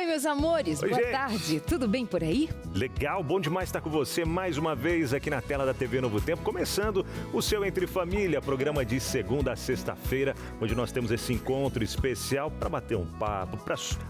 meus amores? Oi, boa gente. tarde. Tudo bem por aí? Legal, bom demais estar com você mais uma vez aqui na tela da TV Novo Tempo, começando o seu Entre Família, programa de segunda a sexta-feira, onde nós temos esse encontro especial para bater um papo,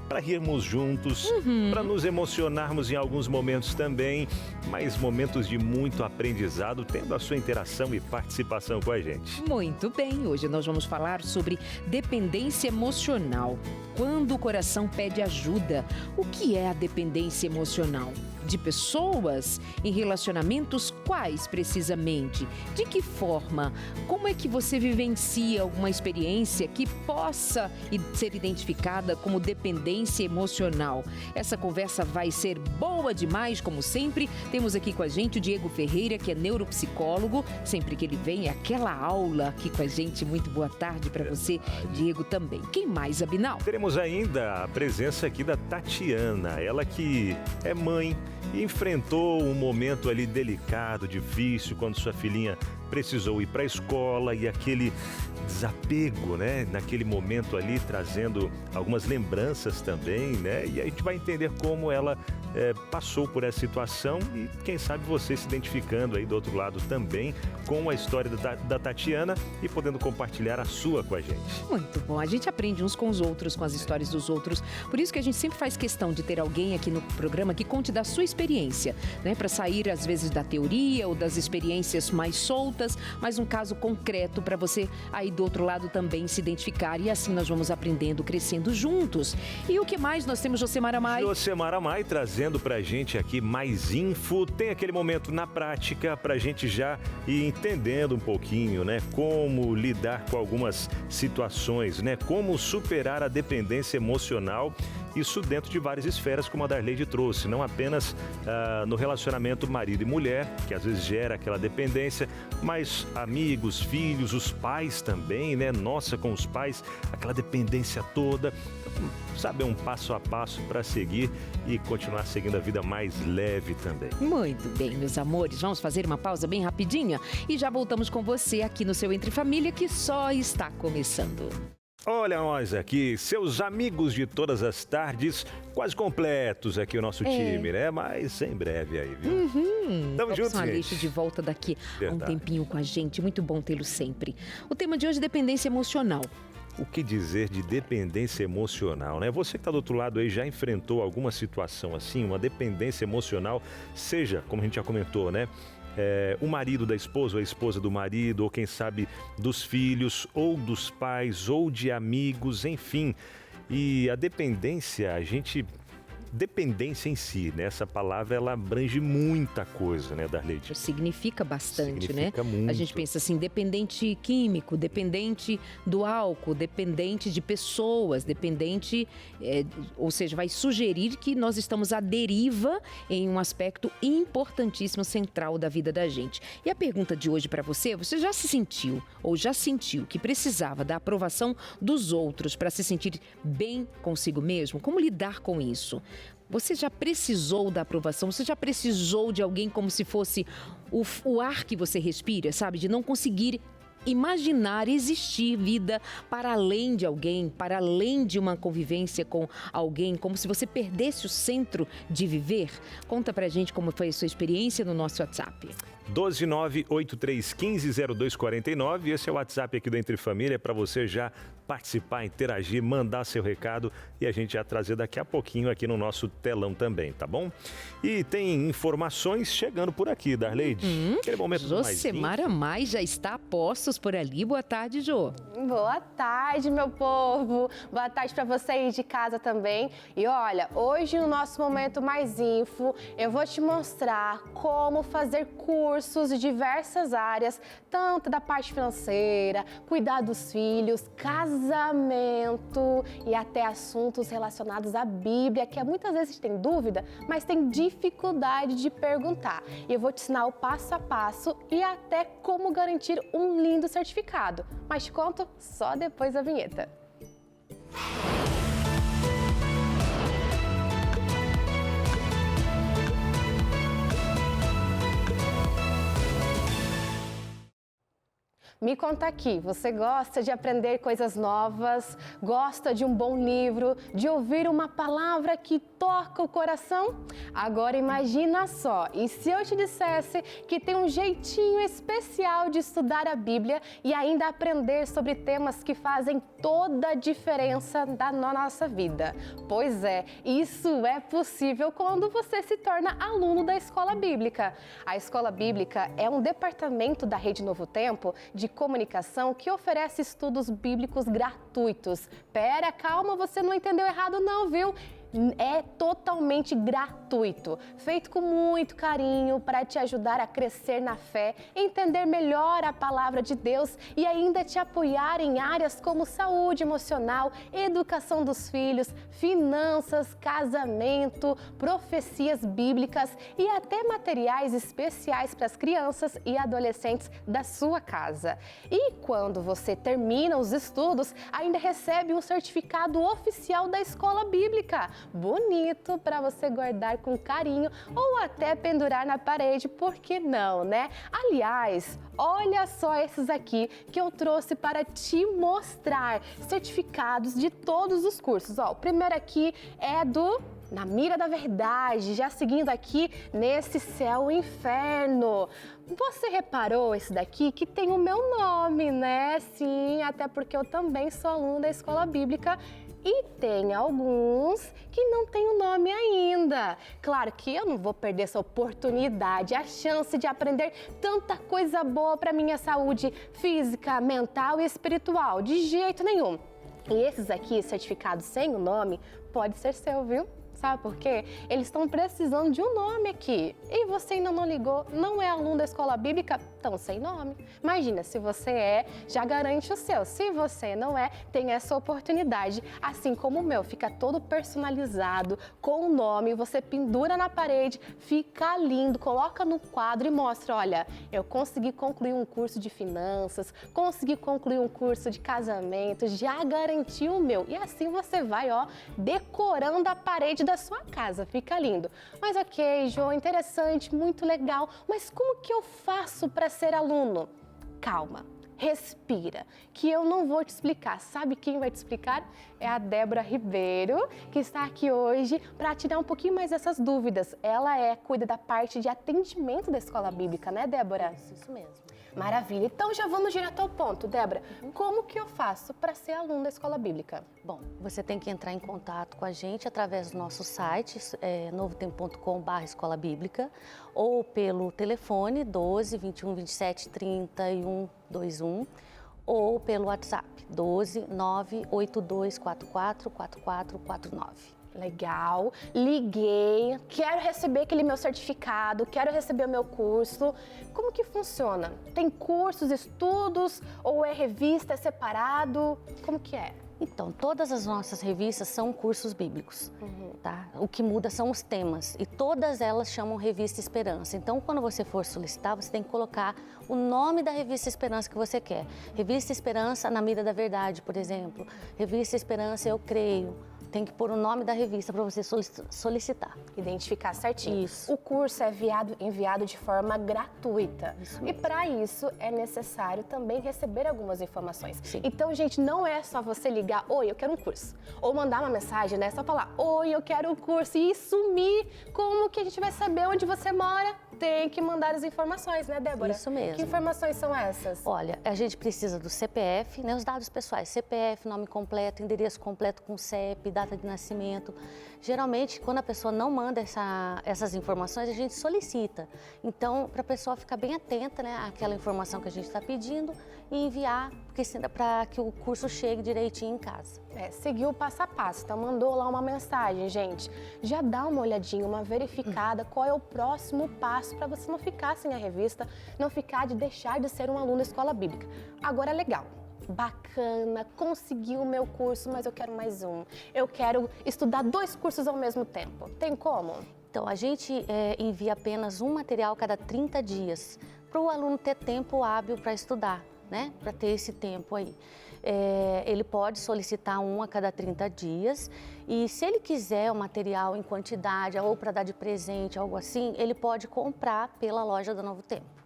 para rirmos juntos, para nos emocionarmos em alguns momentos também, mas momentos de muito aprendizado, tendo a sua interação e participação com a gente. Muito bem, hoje nós vamos falar sobre dependência emocional. Quando o coração pede ajuda, o que é a dependência emocional? De pessoas? Em relacionamentos quais precisamente? De que forma? Como é que você vivencia alguma experiência que possa ser identificada como dependência emocional? Essa conversa vai ser boa demais, como sempre. Temos aqui com a gente o Diego Ferreira, que é neuropsicólogo. Sempre que ele vem, é aquela aula aqui com a gente. Muito boa tarde para você, Diego, também. Quem mais, Abinal? Teremos ainda a presença aqui da Tatiana, ela que é mãe e enfrentou um momento ali delicado, difícil, quando sua filhinha precisou ir para a escola e aquele desapego, né? Naquele momento ali, trazendo algumas lembranças também, né? E a gente vai entender como ela passou por essa situação e quem sabe você se identificando aí do outro lado também com a história da Tatiana e podendo compartilhar a sua com a gente. Muito bom, a gente aprende uns com os outros, com as histórias dos outros, por isso que a gente sempre faz questão de ter alguém aqui no programa que conte da sua experiência, né? Para sair às vezes da teoria ou das experiências mais soltas, mas um caso concreto para você aí do outro lado também se identificar e assim nós vamos aprendendo, crescendo juntos. E o que mais nós temos, Josemara Mai? Josemara Mai trazendo pra gente aqui mais info, tem aquele momento na prática pra gente já ir entendendo um pouquinho, né? Como lidar com algumas situações, né? Como superar a dependência emocional. Isso dentro de várias esferas, como a Darleide trouxe, não apenas no relacionamento marido e mulher, que às vezes gera aquela dependência, mas amigos, filhos, os pais também, né? Nossa, com os pais, aquela dependência toda. Saber um passo a passo para seguir e continuar seguindo a vida mais leve também. Muito bem, meus amores, vamos fazer uma pausa bem rapidinha e já voltamos com você aqui no seu Entre Família, que só está começando. Olha nós aqui, seus amigos de todas as tardes, quase completos aqui o nosso time, né? Mas em breve aí, viu? Tamo juntos, gente. Aleixo de volta daqui a um tempinho com a gente, muito bom tê-lo sempre. O tema de hoje é dependência emocional. O que dizer de dependência emocional, né? Você que está do outro lado aí já enfrentou alguma situação assim, uma dependência emocional, seja, como a gente já comentou, né? O marido da esposa, ou a esposa do marido, ou quem sabe dos filhos, ou dos pais, ou de amigos, enfim. E a dependência, dependência em si, né? Essa palavra, ela abrange muita coisa, né, Darleide? Significa bastante, Significa né? muito. A gente pensa assim, dependente químico, dependente do álcool, dependente de pessoas, dependente, ou seja, vai sugerir que nós estamos à deriva em um aspecto importantíssimo, central da vida da gente. E a pergunta de hoje para você já se sentiu ou já sentiu que precisava da aprovação dos outros para se sentir bem consigo mesmo? Como lidar com isso? Você já precisou da aprovação? Você já precisou de alguém como se fosse o ar que você respira, sabe? De não conseguir imaginar existir vida para além de alguém, para além de uma convivência com alguém, como se você perdesse o centro de viver? Conta pra gente como foi a sua experiência no nosso WhatsApp. 12983150249, esse é o WhatsApp aqui do Entre Família, para você já participar, interagir, mandar seu recado e a gente já trazer daqui a pouquinho aqui no nosso telão também, tá bom? E tem informações chegando por aqui, Darleide. Aquele momento Josemara Mai já está a postos por ali. Boa tarde, Jô. Boa tarde, meu povo. Boa tarde para vocês de casa também. E olha, hoje no nosso Momento Mais Info, eu vou te mostrar como fazer cursos de diversas áreas, tanto da parte financeira, cuidar dos filhos, casamento e até assuntos relacionados à Bíblia, que muitas vezes tem dúvida, mas tem dificuldade de perguntar. E eu vou te ensinar o passo a passo e até como garantir um lindo certificado. Mas te conto só depois da vinheta. Me conta aqui, você gosta de aprender coisas novas? Gosta de um bom livro? De ouvir uma palavra que toca o coração? Agora imagina só, e se eu te dissesse que tem um jeitinho especial de estudar a Bíblia e ainda aprender sobre temas que fazem toda a diferença na nossa vida? Pois é, isso é possível quando você se torna aluno da Escola Bíblica. A Escola Bíblica é um departamento da Rede Novo Tempo de comunicação que oferece estudos bíblicos gratuitos. Pera, calma, você não entendeu errado não, viu? É totalmente gratuito, feito com muito carinho para te ajudar a crescer na fé, entender melhor a palavra de Deus e ainda te apoiar em áreas como saúde emocional, educação dos filhos, finanças, casamento, profecias bíblicas e até materiais especiais para as crianças e adolescentes da sua casa. E quando você termina os estudos, ainda recebe um certificado oficial da Escola Bíblica. Bonito para você guardar com carinho ou até pendurar na parede, por que não, né? Aliás, olha só esses aqui que eu trouxe para te mostrar, certificados de todos os cursos. Ó, o primeiro aqui é do Na Mira da Verdade, já seguindo aqui nesse Céu e Inferno. Você reparou esse daqui que tem o meu nome, né? Sim, até porque eu também sou aluna da Escola Bíblica. E tem alguns que não têm o nome ainda. Claro que eu não vou perder essa oportunidade, a chance de aprender tanta coisa boa para minha saúde física, mental e espiritual. De jeito nenhum. E esses aqui, certificados sem o nome, pode ser seu, viu? Sabe por quê? Eles estão precisando de um nome aqui. E você ainda não ligou, não é aluno da Escola Bíblica, estão sem nome. Imagina, se você é, já garante o seu. Se você não é, tem essa oportunidade. Assim como o meu, fica todo personalizado, com o nome, você pendura na parede, fica lindo, coloca no quadro e mostra, olha, eu consegui concluir um curso de finanças, consegui concluir um curso de casamento, já garanti o meu. E assim você vai, ó, decorando a parede da sua casa, fica lindo. Mas ok, Jô, interessante, muito legal, mas como que eu faço para ser aluno? Calma, respira, que eu não vou te explicar. Sabe quem vai te explicar? É a Débora Ribeiro, que está aqui hoje para tirar um pouquinho mais dessas dúvidas. Ela cuida da parte de atendimento da Escola Bíblica, né, Débora? Isso mesmo. Maravilha. Então já vamos direto ao ponto, Débora. Como que eu faço para ser aluno da Escola Bíblica? Bom, você tem que entrar em contato com a gente através do nosso site, novotempo.com/escola bíblica, ou pelo telefone 12 21 27 31 21, ou pelo WhatsApp 12 982 44 4449. Legal, liguei, quero receber aquele meu certificado, quero receber o meu curso. Como que funciona? Tem cursos, estudos ou é revista, é separado? Como que é? Então, todas as nossas revistas são cursos bíblicos, tá? O que muda são os temas e todas elas chamam Revista Esperança. Então, quando você for solicitar, você tem que colocar o nome da Revista Esperança que você quer. Revista Esperança Na Mira da Verdade, por exemplo. Revista Esperança Eu Creio. Tem que pôr o nome da revista para você solicitar. Identificar certinho. Isso. O curso é enviado de forma gratuita. Isso e mesmo. para isso é necessário também receber algumas informações. Sim. Então, gente, não é só você ligar, oi, eu quero um curso. Ou mandar uma mensagem, né? Só falar, oi, eu quero um curso e sumir. Como que a gente vai saber onde você mora? Tem que mandar as informações, né, Débora? Isso mesmo. Que informações são essas? Olha, a gente precisa do CPF, né, os dados pessoais, CPF, nome completo, endereço completo com CEP, data de nascimento. Geralmente, quando a pessoa não manda essas informações, a gente solicita. Então, para a pessoa ficar bem atenta, né, àquela informação que a gente está pedindo e enviar, para que o curso chegue direitinho em casa. Seguiu o passo a passo, então mandou lá uma mensagem, gente. Já dá uma olhadinha, uma verificada, qual é o próximo passo para você não ficar sem a revista, não ficar de deixar de ser um aluno da Escola Bíblica. Agora, legal. Bacana, consegui o meu curso, mas eu quero mais um. Eu quero estudar 2 cursos ao mesmo tempo. Tem como? Então, a gente envia apenas um material cada 30 dias, para o aluno ter tempo hábil para estudar, né? Para ter esse tempo aí. Ele pode solicitar um a cada 30 dias e se ele quiser o material em quantidade ou para dar de presente, algo assim, ele pode comprar pela loja do Novo Tempo.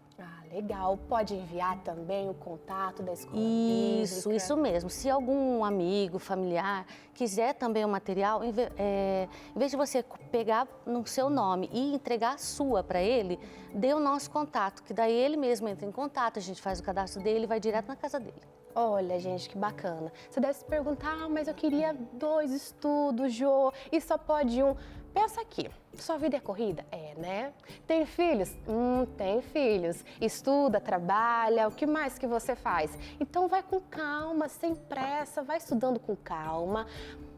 Legal. Pode enviar também o contato da escola Isso, bíblica? isso mesmo. Se algum amigo, familiar quiser também o material, em vez de você pegar no seu nome e entregar a sua para ele, dê o nosso contato, que daí ele mesmo entra em contato, a gente faz o cadastro dele e vai direto na casa dele. Olha, gente, que bacana. Você deve se perguntar, mas eu queria 2 estudos, Jô, e só pode um. Pensa aqui, sua vida é corrida? É, né? Tem filhos? Tem filhos. Estuda, trabalha, o que mais que você faz? Então vai com calma, sem pressa, vai estudando com calma,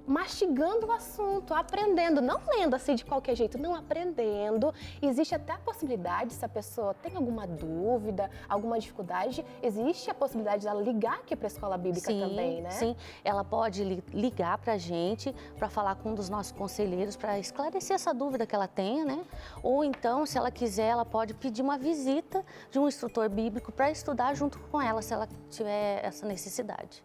mastigando o assunto, aprendendo, não lendo assim de qualquer jeito, não, aprendendo. Existe até a possibilidade, se a pessoa tem alguma dúvida, alguma dificuldade, existe a possibilidade dela ligar aqui para a escola bíblica também, né? Sim, ela pode ligar para a gente, para falar com um dos nossos conselheiros, para esclarecer essa dúvida que ela tenha, né? Ou então, se ela quiser, ela pode pedir uma visita de um instrutor bíblico para estudar junto com ela, se ela tiver essa necessidade.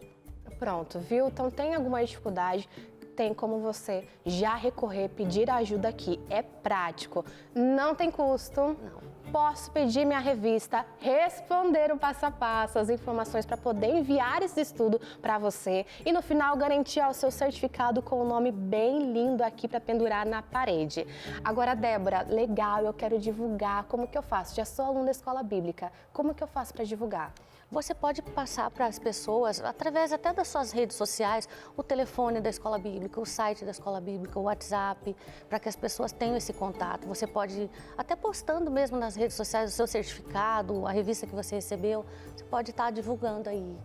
Pronto, viu? Então tem alguma dificuldade, tem como você já recorrer, pedir ajuda aqui. É prático, não tem custo. Não. Posso pedir minha revista, responder o passo a passo, as informações para poder enviar esse estudo para você e no final garantir o seu certificado com o nome bem lindo aqui para pendurar na parede. Agora, Débora, legal, eu quero divulgar. Como que eu faço? Já sou aluna da escola bíblica. Como que eu faço para divulgar? Você pode passar para as pessoas, através até das suas redes sociais, o telefone da escola bíblica, o site da escola bíblica, o WhatsApp, para que as pessoas tenham esse contato. Você pode, até postando mesmo nas redes sociais o seu certificado, a revista que você recebeu, você pode estar divulgando aí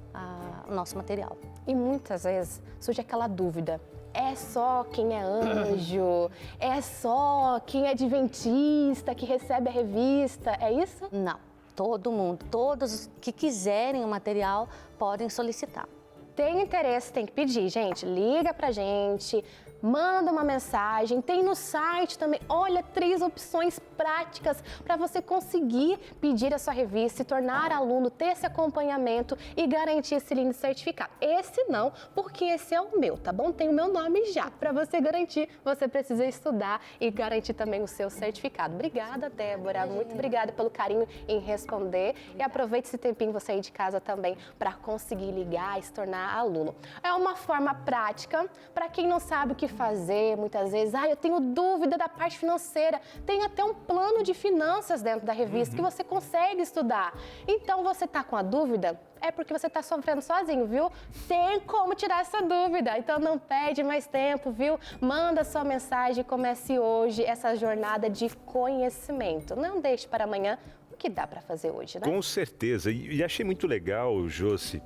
o nosso material. E muitas vezes surge aquela dúvida. É só quem é anjo? É só quem é adventista que recebe a revista? É isso? Não. Todo mundo, todos que quiserem o material podem solicitar. Tem interesse, tem que pedir, gente. Liga pra gente, manda uma mensagem. Tem no site também, olha, 3 opções práticas para você conseguir pedir a sua revista, se tornar aluno, ter esse acompanhamento e garantir esse lindo certificado. Esse não, porque esse é o meu, tá bom? Tem o meu nome já. Para você garantir, você precisa estudar e garantir também o seu certificado. Obrigada, Débora. Muito obrigada pelo carinho em responder. E aproveite esse tempinho você aí de casa também para conseguir ligar e se tornar aluno. É uma forma prática para quem não sabe o que fazer, muitas vezes, eu tenho dúvida da parte financeira. Tem até um plano de finanças dentro da revista que você consegue estudar. Então, você está com a dúvida? É porque você está sofrendo sozinho, viu? Tem como tirar essa dúvida. Então, não perde mais tempo, viu? Manda sua mensagem e comece hoje essa jornada de conhecimento. Não deixe para amanhã o que dá para fazer hoje, né? Com certeza. E achei muito legal, Josi,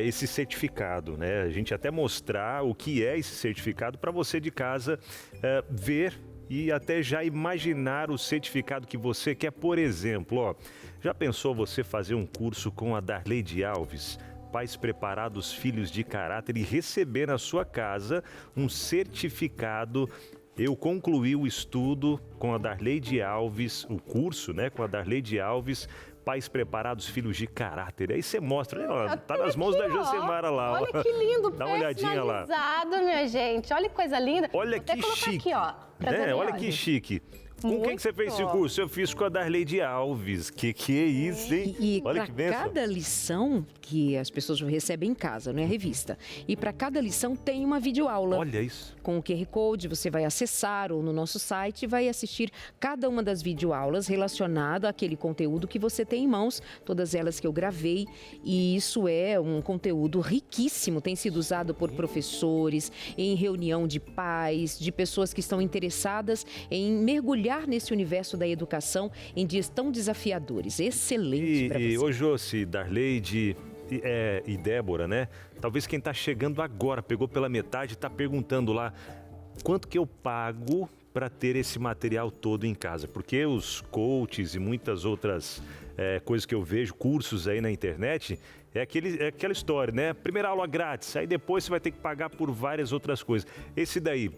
esse certificado, né? A gente até mostrar o que é esse certificado para você de casa ver e até já imaginar o certificado que você quer. Por exemplo, já pensou você fazer um curso com a Darleide Alves? Pais preparados, filhos de caráter, e receber na sua casa um certificado. Eu concluí o estudo com a Darleide Alves, o curso, né, com a Darleide Alves, Pais preparados, filhos de caráter. Aí você mostra, ó, tá nas mãos da Josemara lá. Olha que lindo, dá uma olhadinha lá. Minha gente. Olha que coisa linda. Olha que chique. Aqui, ó, olha que chique. Com quem que você fez esse curso? Eu fiz com a Darleide Alves. Que é isso, hein? E olha para que bênção. cada lição que as pessoas recebem em casa, não é revista. E para cada lição tem uma videoaula. Olha isso. Com o QR Code, você vai acessar ou no nosso site e vai assistir cada uma das videoaulas relacionada àquele conteúdo que você tem em mãos, todas elas que eu gravei. E isso é um conteúdo riquíssimo, tem sido usado por professores, em reunião de pais, de pessoas que estão interessadas em mergulhar nesse universo da educação em dias tão desafiadores. Excelente para você. E ô Josi, Darleide e Débora, né? Talvez quem está chegando agora, pegou pela metade, está perguntando lá quanto que eu pago para ter esse material todo em casa. Porque os coaches e muitas outras coisas que eu vejo, cursos aí na internet, é aquela história, né? Primeira aula grátis, aí depois você vai ter que pagar por várias outras coisas. Esse daí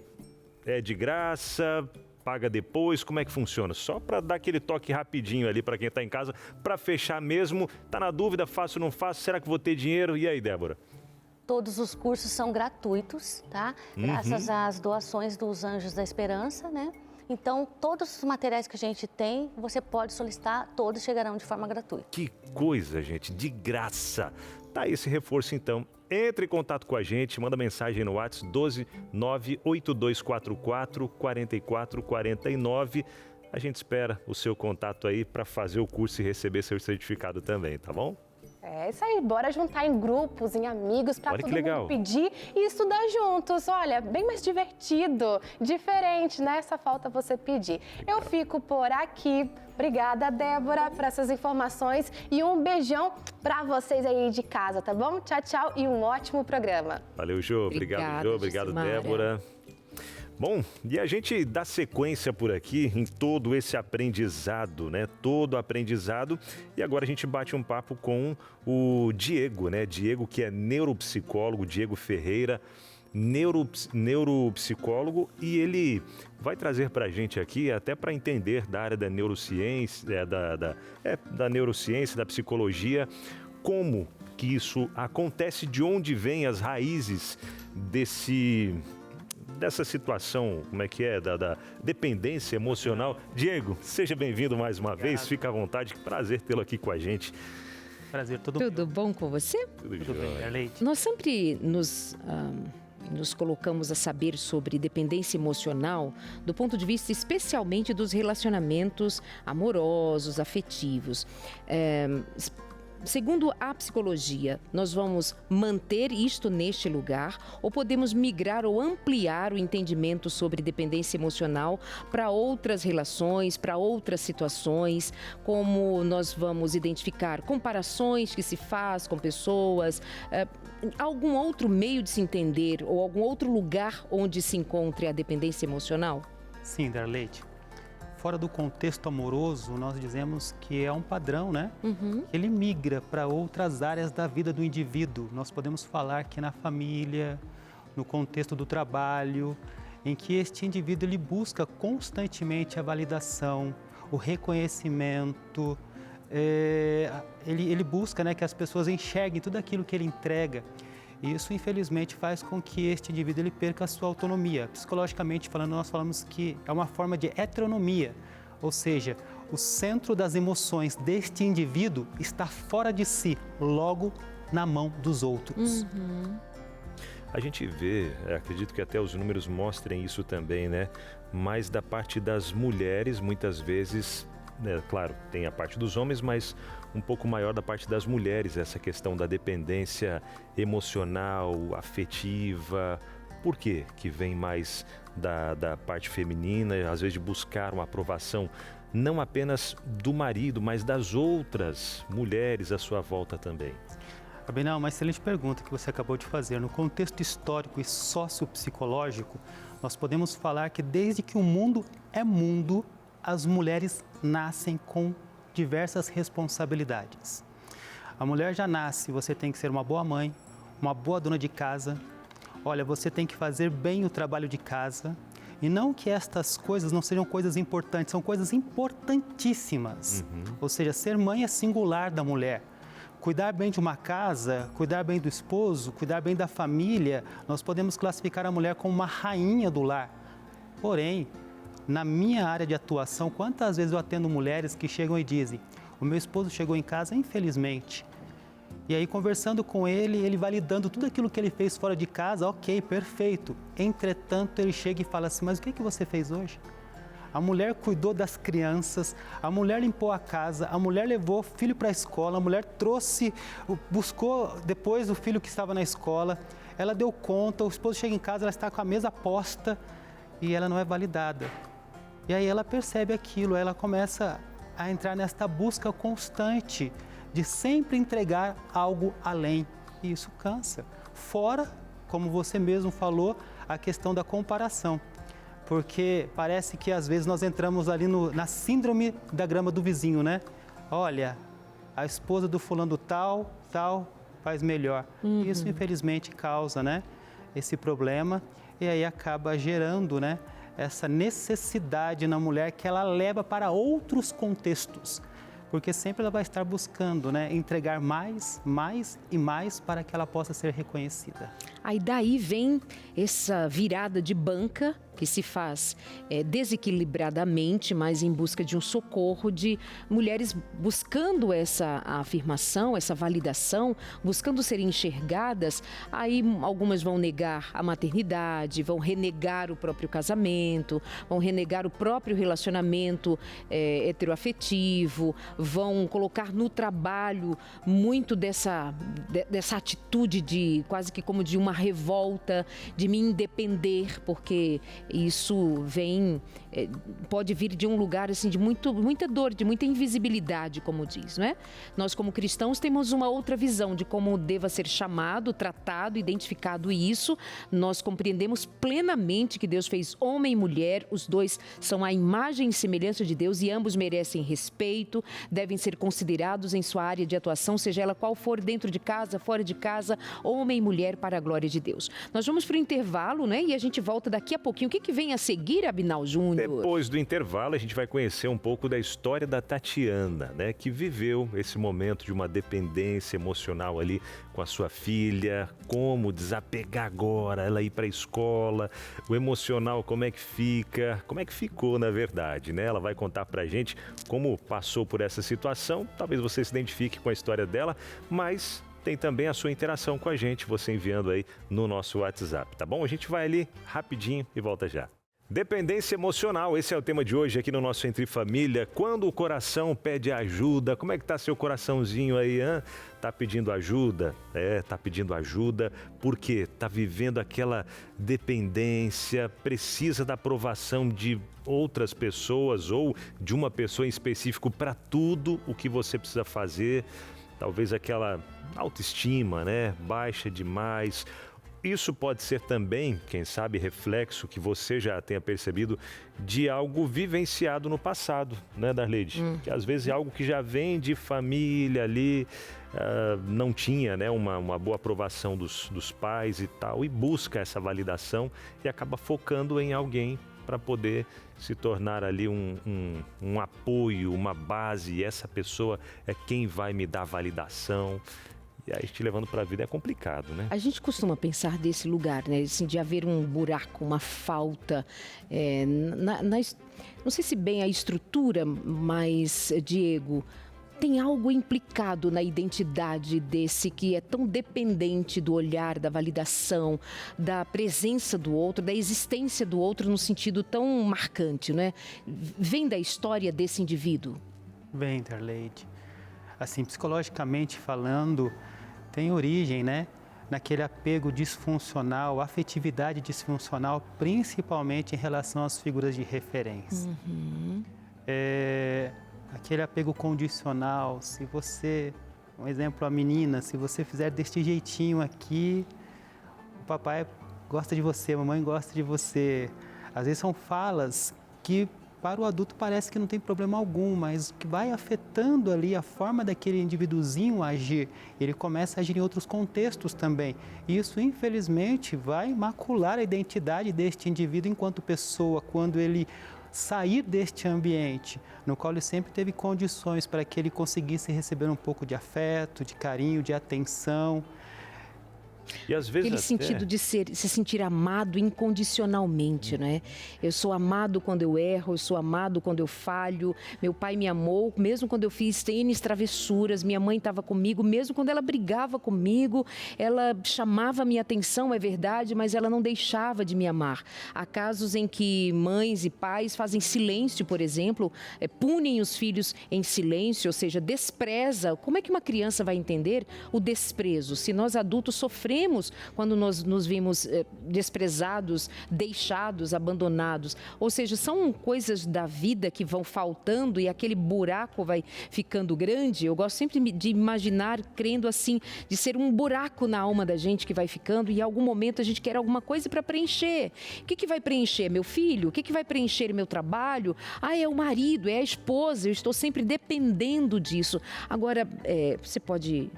é de graça, paga depois, como é que funciona? Só para dar aquele toque rapidinho ali para quem está em casa, para fechar mesmo. Tá na dúvida, faço ou não faço? Será que vou ter dinheiro? E aí, Débora? Todos os cursos são gratuitos, tá? Graças às doações dos Anjos da Esperança, né? Então, todos os materiais que a gente tem, você pode solicitar, todos chegarão de forma gratuita. Que coisa, gente, de graça. Tá aí esse reforço, então. Entre em contato com a gente, manda mensagem no WhatsApp 12 98244 4449. A gente espera o seu contato aí para fazer o curso e receber seu certificado também, tá bom? É isso aí, bora juntar em grupos, em amigos, para todo mundo pedir e estudar juntos. Olha, bem mais divertido, diferente, né? Só falta você pedir. Eu fico por aqui. Obrigada, Débora, por essas informações e um beijão para vocês aí de casa, tá bom? Tchau, tchau e um ótimo programa. Valeu, Jô. Obrigado, Jô. Obrigado, Débora. Bom, e a gente dá sequência por aqui em todo esse aprendizado, né? Todo aprendizado. E agora a gente bate um papo com o Diego, né? Diego, que é neuropsicólogo, Diego Ferreira, neuropsicólogo, e ele vai trazer para a gente aqui, até para entender da área da neurociência, da neurociência, da psicologia, como que isso acontece, de onde vêm as raízes dessa situação, como é que é, da dependência emocional. Diego, seja bem-vindo mais uma vez, fica à vontade, que prazer tê-lo aqui com a gente. Prazer, tudo bom com você? Tudo bem, Arleide. Nós sempre nos colocamos a saber sobre dependência emocional do ponto de vista especialmente dos relacionamentos amorosos, afetivos. Segundo a psicologia, nós vamos manter isto neste lugar ou podemos migrar ou ampliar o entendimento sobre dependência emocional para outras relações, para outras situações, como nós vamos identificar comparações que se faz com pessoas, algum outro meio de se entender ou algum outro lugar onde se encontre a dependência emocional? Sim, Darleide. Fora do contexto amoroso, nós dizemos que é um padrão, né? Ele migra para outras áreas da vida do indivíduo. Nós podemos falar que na família, no contexto do trabalho, em que este indivíduo ele busca constantemente a validação, o reconhecimento, ele busca, né, que as pessoas enxerguem tudo aquilo que ele entrega. Isso, infelizmente, faz com que este indivíduo ele perca a sua autonomia. Psicologicamente falando, nós falamos que é uma forma de heteronomia, ou seja, o centro das emoções deste indivíduo está fora de si, logo na mão dos outros. A gente vê, acredito que até os números mostrem isso também, né? Mas da parte das mulheres, muitas vezes, né, claro, tem a parte dos homens, mas um pouco maior da parte das mulheres, essa questão da dependência emocional, afetiva. Por quê que vem mais da parte feminina, às vezes de buscar uma aprovação não apenas do marido, mas das outras mulheres à sua volta também? Abinal, uma excelente pergunta que você acabou de fazer. No contexto histórico e sociopsicológico, nós podemos falar que desde que o mundo é mundo, as mulheres nascem com diversas responsabilidades. A mulher já nasce, você tem que ser uma boa mãe, uma boa dona de casa. Olha, você tem que fazer bem o trabalho de casa. E não que estas coisas não sejam coisas importantes, são coisas importantíssimas. Ou seja, ser mãe é singular da mulher. Cuidar bem de uma casa, cuidar bem do esposo, cuidar bem da família, nós podemos classificar a mulher como uma rainha do lar. Porém, na minha área de atuação, quantas vezes eu atendo mulheres que chegam e dizem: o meu esposo chegou em casa, infelizmente. E aí, conversando com ele validando tudo aquilo que ele fez fora de casa, ok, perfeito. Entretanto, ele chega e fala assim: mas o que você fez hoje? A mulher cuidou das crianças, a mulher limpou a casa, a mulher levou o filho para a escola, a mulher buscou depois o filho que estava na escola, ela deu conta, o esposo chega em casa, ela está com a mesa posta e ela não é validada. E aí ela percebe aquilo, ela começa a entrar nesta busca constante de sempre entregar algo além. E isso cansa. Fora, como você mesmo falou, a questão da comparação. Porque parece que às vezes nós entramos ali na síndrome da grama do vizinho, né? Olha, a esposa do fulano tal faz melhor. E isso infelizmente causa, né, esse problema e aí acaba gerando, né, essa necessidade na mulher que ela leva para outros contextos, porque sempre ela vai estar buscando, né, entregar mais e mais para que ela possa ser reconhecida. Aí daí vem essa virada de banca que se faz desequilibradamente, mas em busca de um socorro, de mulheres buscando essa afirmação, essa validação, buscando serem enxergadas. Aí algumas vão negar a maternidade, vão renegar o próprio casamento, vão renegar o próprio relacionamento heteroafetivo, vão colocar no trabalho muito dessa atitude de quase que como de uma revolta, de me independer, porque isso pode vir de um lugar assim, de muita dor, de muita invisibilidade, como diz, não é? Nós, como cristãos, temos uma outra visão de como deva ser chamado, tratado, identificado isso. Nós compreendemos plenamente que Deus fez homem e mulher, os dois são a imagem e semelhança de Deus e ambos merecem respeito, devem ser considerados em sua área de atuação, seja ela qual for, dentro de casa, fora de casa, homem e mulher para a glória de Deus. Nós vamos para o intervalo, né? E a gente volta daqui a pouquinho. O que vem a seguir, Abinal Júnior? Depois do intervalo, a gente vai conhecer um pouco da história da Tatiana, né? Que viveu esse momento de uma dependência emocional ali com a sua filha, como desapegar agora, ela ir para a escola, o emocional, como é que fica, como é que ficou, na verdade, né? Ela vai contar pra gente como passou por essa situação, talvez você se identifique com a história dela, mas tem também a sua interação com a gente, você enviando aí no nosso WhatsApp, tá bom? A gente vai ali rapidinho e volta já. Dependência emocional, esse é o tema de hoje aqui no nosso Entre Família. Quando o coração pede ajuda, como é que tá seu coraçãozinho aí, hein? Tá pedindo ajuda? Tá pedindo ajuda porque tá vivendo aquela dependência, precisa da aprovação de outras pessoas ou de uma pessoa em específico para tudo o que você precisa fazer. Talvez aquela autoestima, né? Baixa demais. Isso pode ser também, quem sabe, reflexo que você já tenha percebido de algo vivenciado no passado, né, Darleide? Que às vezes é algo que já vem de família ali, não tinha, né, uma boa aprovação dos pais e tal, e busca essa validação e acaba focando em alguém para poder se tornar ali um apoio, uma base, e essa pessoa é quem vai me dar validação. E aí, te levando para a vida é complicado, né? A gente costuma pensar desse lugar, né? Assim, de haver um buraco, uma falta. Não sei se bem a estrutura, mas, Diego, tem algo implicado na identidade desse que é tão dependente do olhar, da validação, da presença do outro, da existência do outro num sentido tão marcante, né? Vem da história desse indivíduo? Vem, Darleide. Assim, psicologicamente falando, tem origem, né, naquele apego disfuncional, afetividade disfuncional, principalmente em relação às figuras de referência. Aquele apego condicional, se você, um exemplo, a menina, se você fizer deste jeitinho aqui, o papai gosta de você, a mamãe gosta de você. Às vezes são falas que para o adulto parece que não tem problema algum, mas que vai afetando ali a forma daquele indivíduozinho agir. Ele começa a agir em outros contextos também. E isso, infelizmente, vai macular a identidade deste indivíduo enquanto pessoa, quando ele sair deste ambiente, no qual ele sempre teve condições para que ele conseguisse receber um pouco de afeto, de carinho, de atenção. E às vezes aquele sentido de se sentir amado incondicionalmente, né? Eu sou amado quando eu erro, eu sou amado quando eu falho. Meu pai me amou, mesmo quando eu fiz N travessuras. Minha mãe estava comigo, mesmo quando ela brigava comigo. Ela chamava a minha atenção, é verdade, mas ela não deixava de me amar. Há casos em que mães e pais fazem silêncio, por exemplo, punem os filhos em silêncio, ou seja, despreza. Como é que uma criança vai entender o desprezo? Se nós adultos sofremos quando nós nos vimos desprezados, deixados, abandonados. Ou seja, são coisas da vida que vão faltando e aquele buraco vai ficando grande. Eu gosto sempre de imaginar, crendo assim, de ser um buraco na alma da gente que vai ficando e em algum momento a gente quer alguma coisa para preencher. O que vai preencher? Meu filho? O que vai preencher meu trabalho? É o marido, é a esposa. Eu estou sempre dependendo disso. Agora, você pode...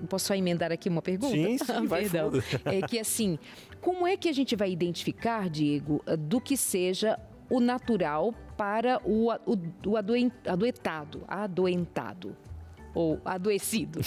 Posso só emendar aqui uma pergunta? Sim, vai fundo. É que assim, como é que a gente vai identificar, Diego, do que seja o natural para o adoentado? ou adoecido.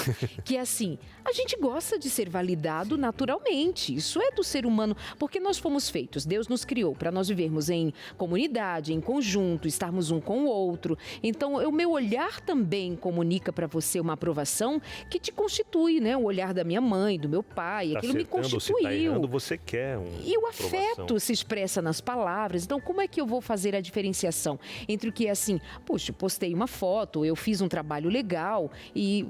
Que é assim, a gente gosta de ser validado naturalmente. Isso é do ser humano, porque nós fomos feitos. Deus nos criou para nós vivermos em comunidade, em conjunto, estarmos um com o outro. Então, o meu olhar também comunica para você uma aprovação que te constitui, né? O olhar da minha mãe, do meu pai, aquilo me constituiu. Se tá errando, você quer E o afeto se expressa nas palavras. Então, como é que eu vou fazer a diferenciação entre o que é assim, puxa, postei uma foto, eu fiz um trabalho legal e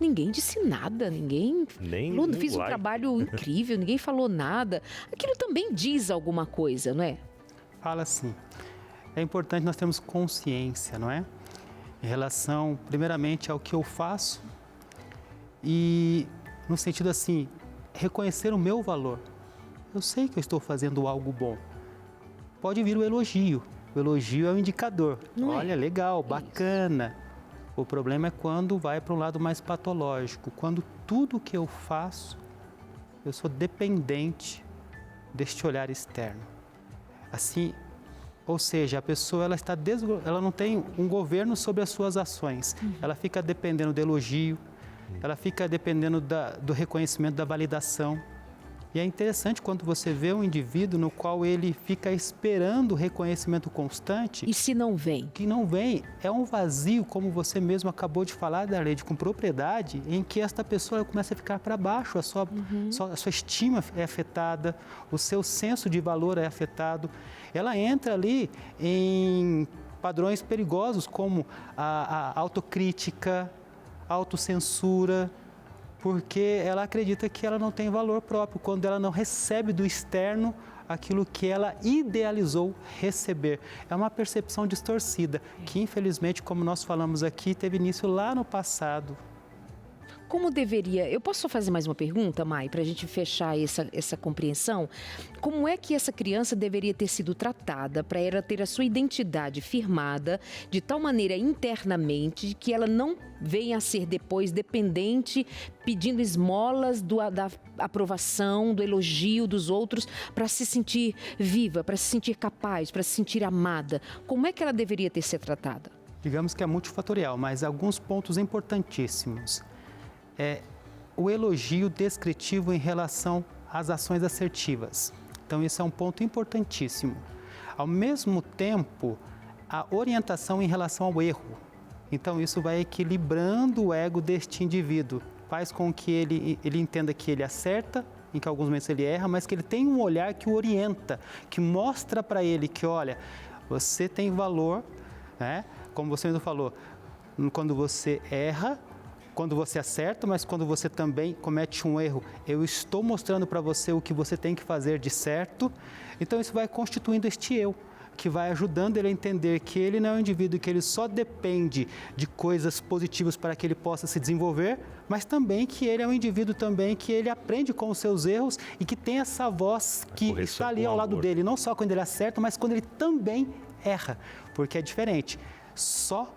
ninguém disse nada, ninguém falou, fiz um trabalho incrível, ninguém falou nada. Aquilo também diz alguma coisa, não é? Fala assim, é importante nós termos consciência, não é? Em relação, primeiramente, ao que eu faço e no sentido assim, reconhecer o meu valor. Eu sei que eu estou fazendo algo bom. Pode vir o elogio. O elogio é um indicador. Olha, legal, bacana. O problema é quando vai para um lado mais patológico. Quando tudo que eu faço, eu sou dependente deste olhar externo. Assim, ou seja, a pessoa ela não tem um governo sobre as suas ações. Ela fica dependendo do elogio, ela fica dependendo do reconhecimento, da validação. E é interessante quando você vê um indivíduo no qual ele fica esperando reconhecimento constante. E se não vem? Que não vem, é um vazio, como você mesmo acabou de falar, Darlede, com propriedade, em que esta pessoa começa a ficar para baixo, a sua estima é afetada, o seu senso de valor é afetado. Ela entra ali em padrões perigosos como a autocrítica, a autocensura, porque ela acredita que ela não tem valor próprio, quando ela não recebe do externo aquilo que ela idealizou receber. É uma percepção distorcida, que infelizmente, como nós falamos aqui, teve início lá no passado. Como deveria... Eu posso só fazer mais uma pergunta, Mai, para a gente fechar essa compreensão? Como é que essa criança deveria ter sido tratada para ela ter a sua identidade firmada de tal maneira internamente que ela não venha a ser depois dependente, pedindo esmolas da aprovação, do elogio dos outros para se sentir viva, para se sentir capaz, para se sentir amada? Como é que ela deveria ter sido tratada? Digamos que é multifatorial, mas alguns pontos importantíssimos. O elogio descritivo em relação às ações assertivas. Então, isso é um ponto importantíssimo. Ao mesmo tempo, a orientação em relação ao erro. Então, isso vai equilibrando o ego deste indivíduo. Faz com que ele entenda que ele acerta, em que alguns momentos ele erra, mas que ele tem um olhar que o orienta, que mostra para ele que, olha, você tem valor, né? Como você mesmo falou, quando você erra, quando você acerta, mas quando você também comete um erro, eu estou mostrando para você o que você tem que fazer de certo. Então, isso vai constituindo este eu, que vai ajudando ele a entender que ele não é um indivíduo que ele só depende de coisas positivas para que ele possa se desenvolver, mas também que ele é um indivíduo também que ele aprende com os seus erros e que tem essa voz que está ali ao lado dele, não só quando ele acerta, mas quando ele também erra, porque é diferente. Só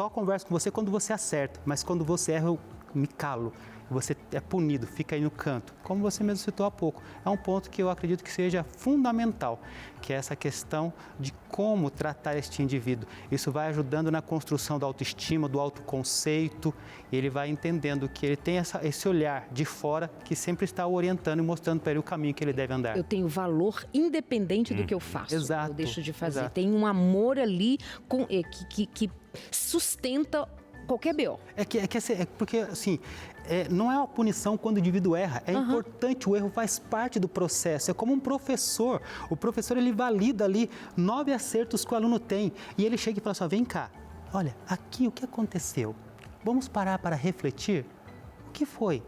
converso com você quando você acerta, mas quando você erra eu me calo, você é punido, fica aí no canto, como você mesmo citou há pouco. É um ponto que eu acredito que seja fundamental, que é essa questão de como tratar este indivíduo. Isso vai ajudando na construção da autoestima, do autoconceito, e ele vai entendendo que ele tem esse olhar de fora que sempre está orientando e mostrando para ele o caminho que ele deve andar. Eu tenho valor independente do que eu faço. Exato. Eu deixo de fazer. Exato. Tem um amor ali que sustenta qualquer BO. Porque, assim, não é uma punição quando o indivíduo erra. É importante, o erro faz parte do processo. É como um professor. O professor, ele valida ali 9 acertos que o aluno tem. E ele chega e fala assim, vem cá, olha, aqui o que aconteceu? Vamos parar para refletir? O que foi?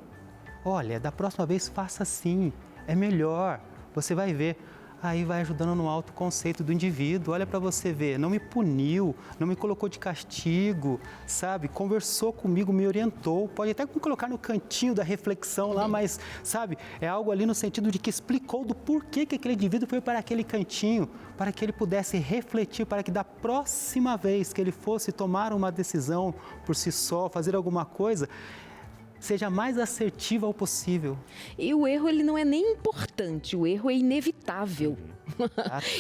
Olha, da próxima vez faça assim, é melhor, você vai ver. Aí vai ajudando no autoconceito do indivíduo. Olha para você ver, não me puniu, não me colocou de castigo, sabe? Conversou comigo, me orientou. Pode até me colocar no cantinho da reflexão lá, mas, sabe? É algo ali no sentido de que explicou do porquê que aquele indivíduo foi para aquele cantinho, para que ele pudesse refletir, para que da próxima vez que ele fosse tomar uma decisão por si só, fazer alguma coisa, seja mais assertiva ao possível. E o erro, ele não é nem importante, o erro é inevitável.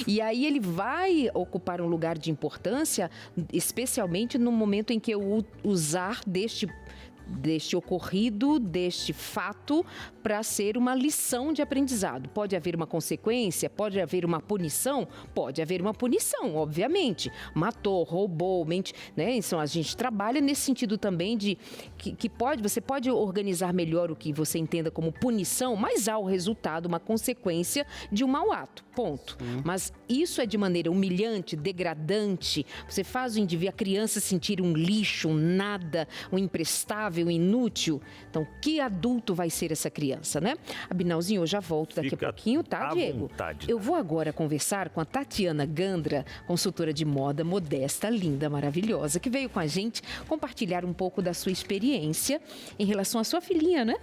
E aí ele vai ocupar um lugar de importância, especialmente no momento em que eu usar deste ocorrido, deste fato, para ser uma lição de aprendizado. Pode haver uma consequência? Pode haver uma punição? Pode haver uma punição, obviamente. Matou, roubou, mente, né? Então, a gente trabalha nesse sentido também de que você pode organizar melhor o que você entenda como punição, mas há o resultado, uma consequência de um mau ato, ponto. Mas isso é de maneira humilhante, degradante. Você faz o indivíduo, a criança sentir um lixo, um nada, um imprestável, inútil. Então, que adulto vai ser essa criança, né? Abinalzinho, eu já volto daqui a pouquinho, tá, Diego? Vontade, eu vou agora conversar com a Tatiana Gandra, consultora de moda, modesta, linda, maravilhosa, que veio com a gente compartilhar um pouco da sua experiência em relação à sua filhinha, né?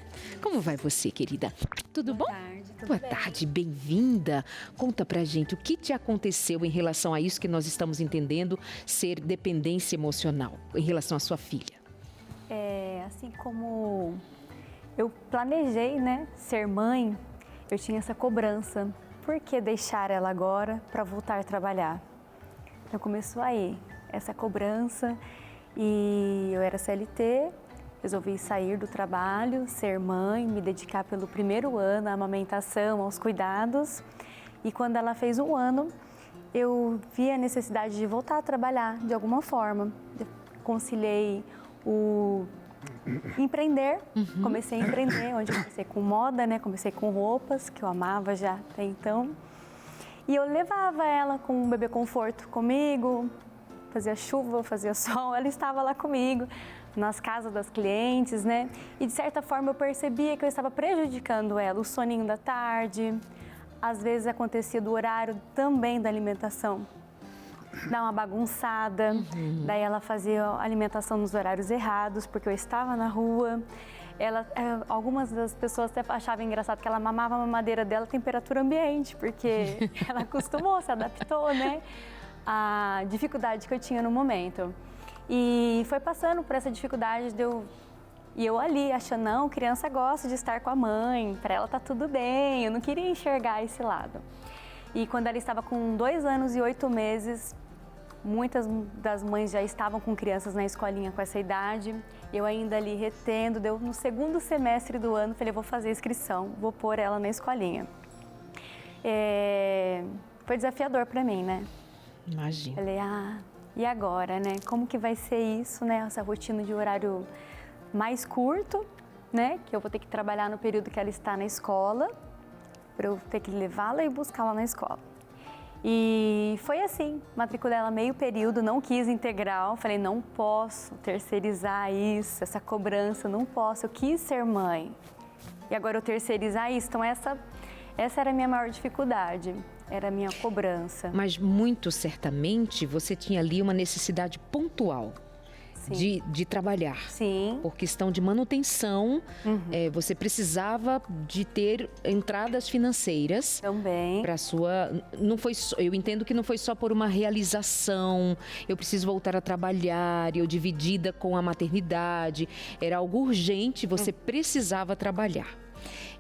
Como vai você, querida? Tudo bom? Boa tarde, tudo Boa bem? tarde, bem-vinda. Conta pra gente o que te aconteceu em relação a isso que nós estamos entendendo ser dependência emocional, em relação à sua filha. Assim como eu planejei, né, ser mãe, eu tinha essa cobrança. Por que deixar ela agora para voltar a trabalhar? Então começou aí essa cobrança e eu era CLT, resolvi sair do trabalho, ser mãe, me dedicar pelo primeiro ano à amamentação, aos cuidados. E quando ela fez 1 ano, eu vi a necessidade de voltar a trabalhar de alguma forma. Eu conciliei o empreender, comecei a empreender, onde eu comecei com moda, né? Comecei com roupas, que eu amava já até então. E eu levava ela com um bebê conforto comigo, fazia chuva, fazia sol, ela estava lá comigo, nas casas das clientes, né? E de certa forma eu percebia que eu estava prejudicando ela, o soninho da tarde, às vezes acontecia do horário também da alimentação. Dar uma bagunçada, daí ela fazia a alimentação nos horários errados, porque eu estava na rua. Algumas das pessoas até achavam engraçado que ela mamava a mamadeira dela a temperatura ambiente, porque ela acostumou, se adaptou, né? A dificuldade que eu tinha no momento. E foi passando por essa dificuldade e eu ali achando, não, criança gosta de estar com a mãe, para ela tá tudo bem, eu não queria enxergar esse lado. E quando ela estava com 2 anos e 8 meses, muitas das mães já estavam com crianças na escolinha com essa idade. Eu ainda ali retendo, no 2º semestre do ano, falei, vou fazer a inscrição, vou pôr ela na escolinha. Foi desafiador para mim, né? Imagina. Falei, e agora, né? Como que vai ser isso, né? Essa rotina de horário mais curto, né? Que eu vou ter que trabalhar no período que ela está na escola, para eu ter que levá-la e buscá-la na escola. E foi assim, matriculei ela meio período, não quis integral, falei, não posso terceirizar isso, essa cobrança, não posso, eu quis ser mãe. E agora eu terceirizar isso, então essa era a minha maior dificuldade, era a minha cobrança. Mas muito certamente você tinha ali uma necessidade pontual de trabalhar. Sim. Por questão de manutenção, você precisava de ter entradas financeiras. Também. Para sua, não foi, eu entendo que não foi só por uma realização. Eu preciso voltar a trabalhar. Eu dividida com a maternidade, era algo urgente. Você precisava trabalhar.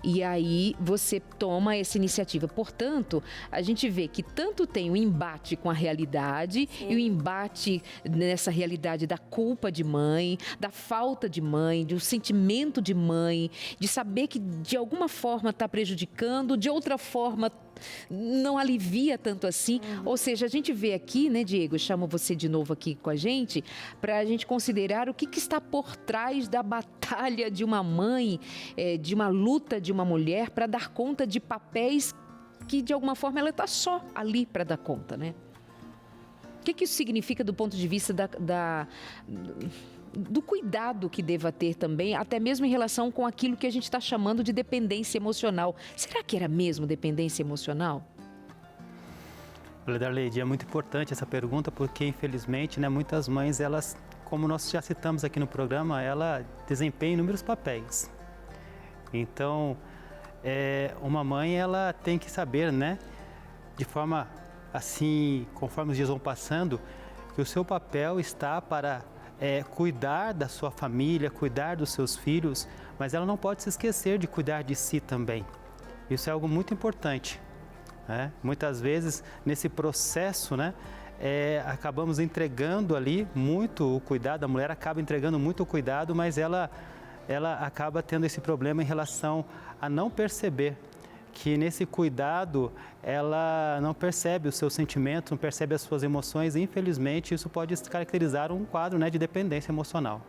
E aí você toma essa iniciativa. Portanto, a gente vê que tanto tem o embate com a realidade e o embate nessa realidade da culpa de mãe, da falta de mãe, do sentimento de mãe, de saber que de alguma forma está prejudicando, de outra forma não alivia tanto assim. Ou seja, a gente vê aqui, né, Diego, eu chamo você de novo aqui com a gente, para a gente considerar o que está por trás da batalha de uma mãe, de uma luta de uma mulher para dar conta de papéis que de alguma forma ela está só ali para dar conta, né? O que isso significa do ponto de vista do cuidado que deva ter também, até mesmo em relação com aquilo que a gente está chamando de dependência emocional. Será que era mesmo dependência emocional? Olha, Darleide, é muito importante essa pergunta porque, infelizmente, né, muitas mães, elas, como nós já citamos aqui no programa, ela desempenha inúmeros papéis. Então, uma mãe, ela tem que saber, né, de forma assim, conforme os dias vão passando, que o seu papel está para cuidar da sua família, cuidar dos seus filhos, mas ela não pode se esquecer de cuidar de si também. Isso é algo muito importante, né? Muitas vezes, nesse processo, né, acabamos entregando ali muito o cuidado, a mulher acaba entregando muito o cuidado, mas ela acaba tendo esse problema em relação a não perceber que nesse cuidado ela não percebe os seus sentimentos, não percebe as suas emoções, e infelizmente isso pode caracterizar um quadro, né, de dependência emocional.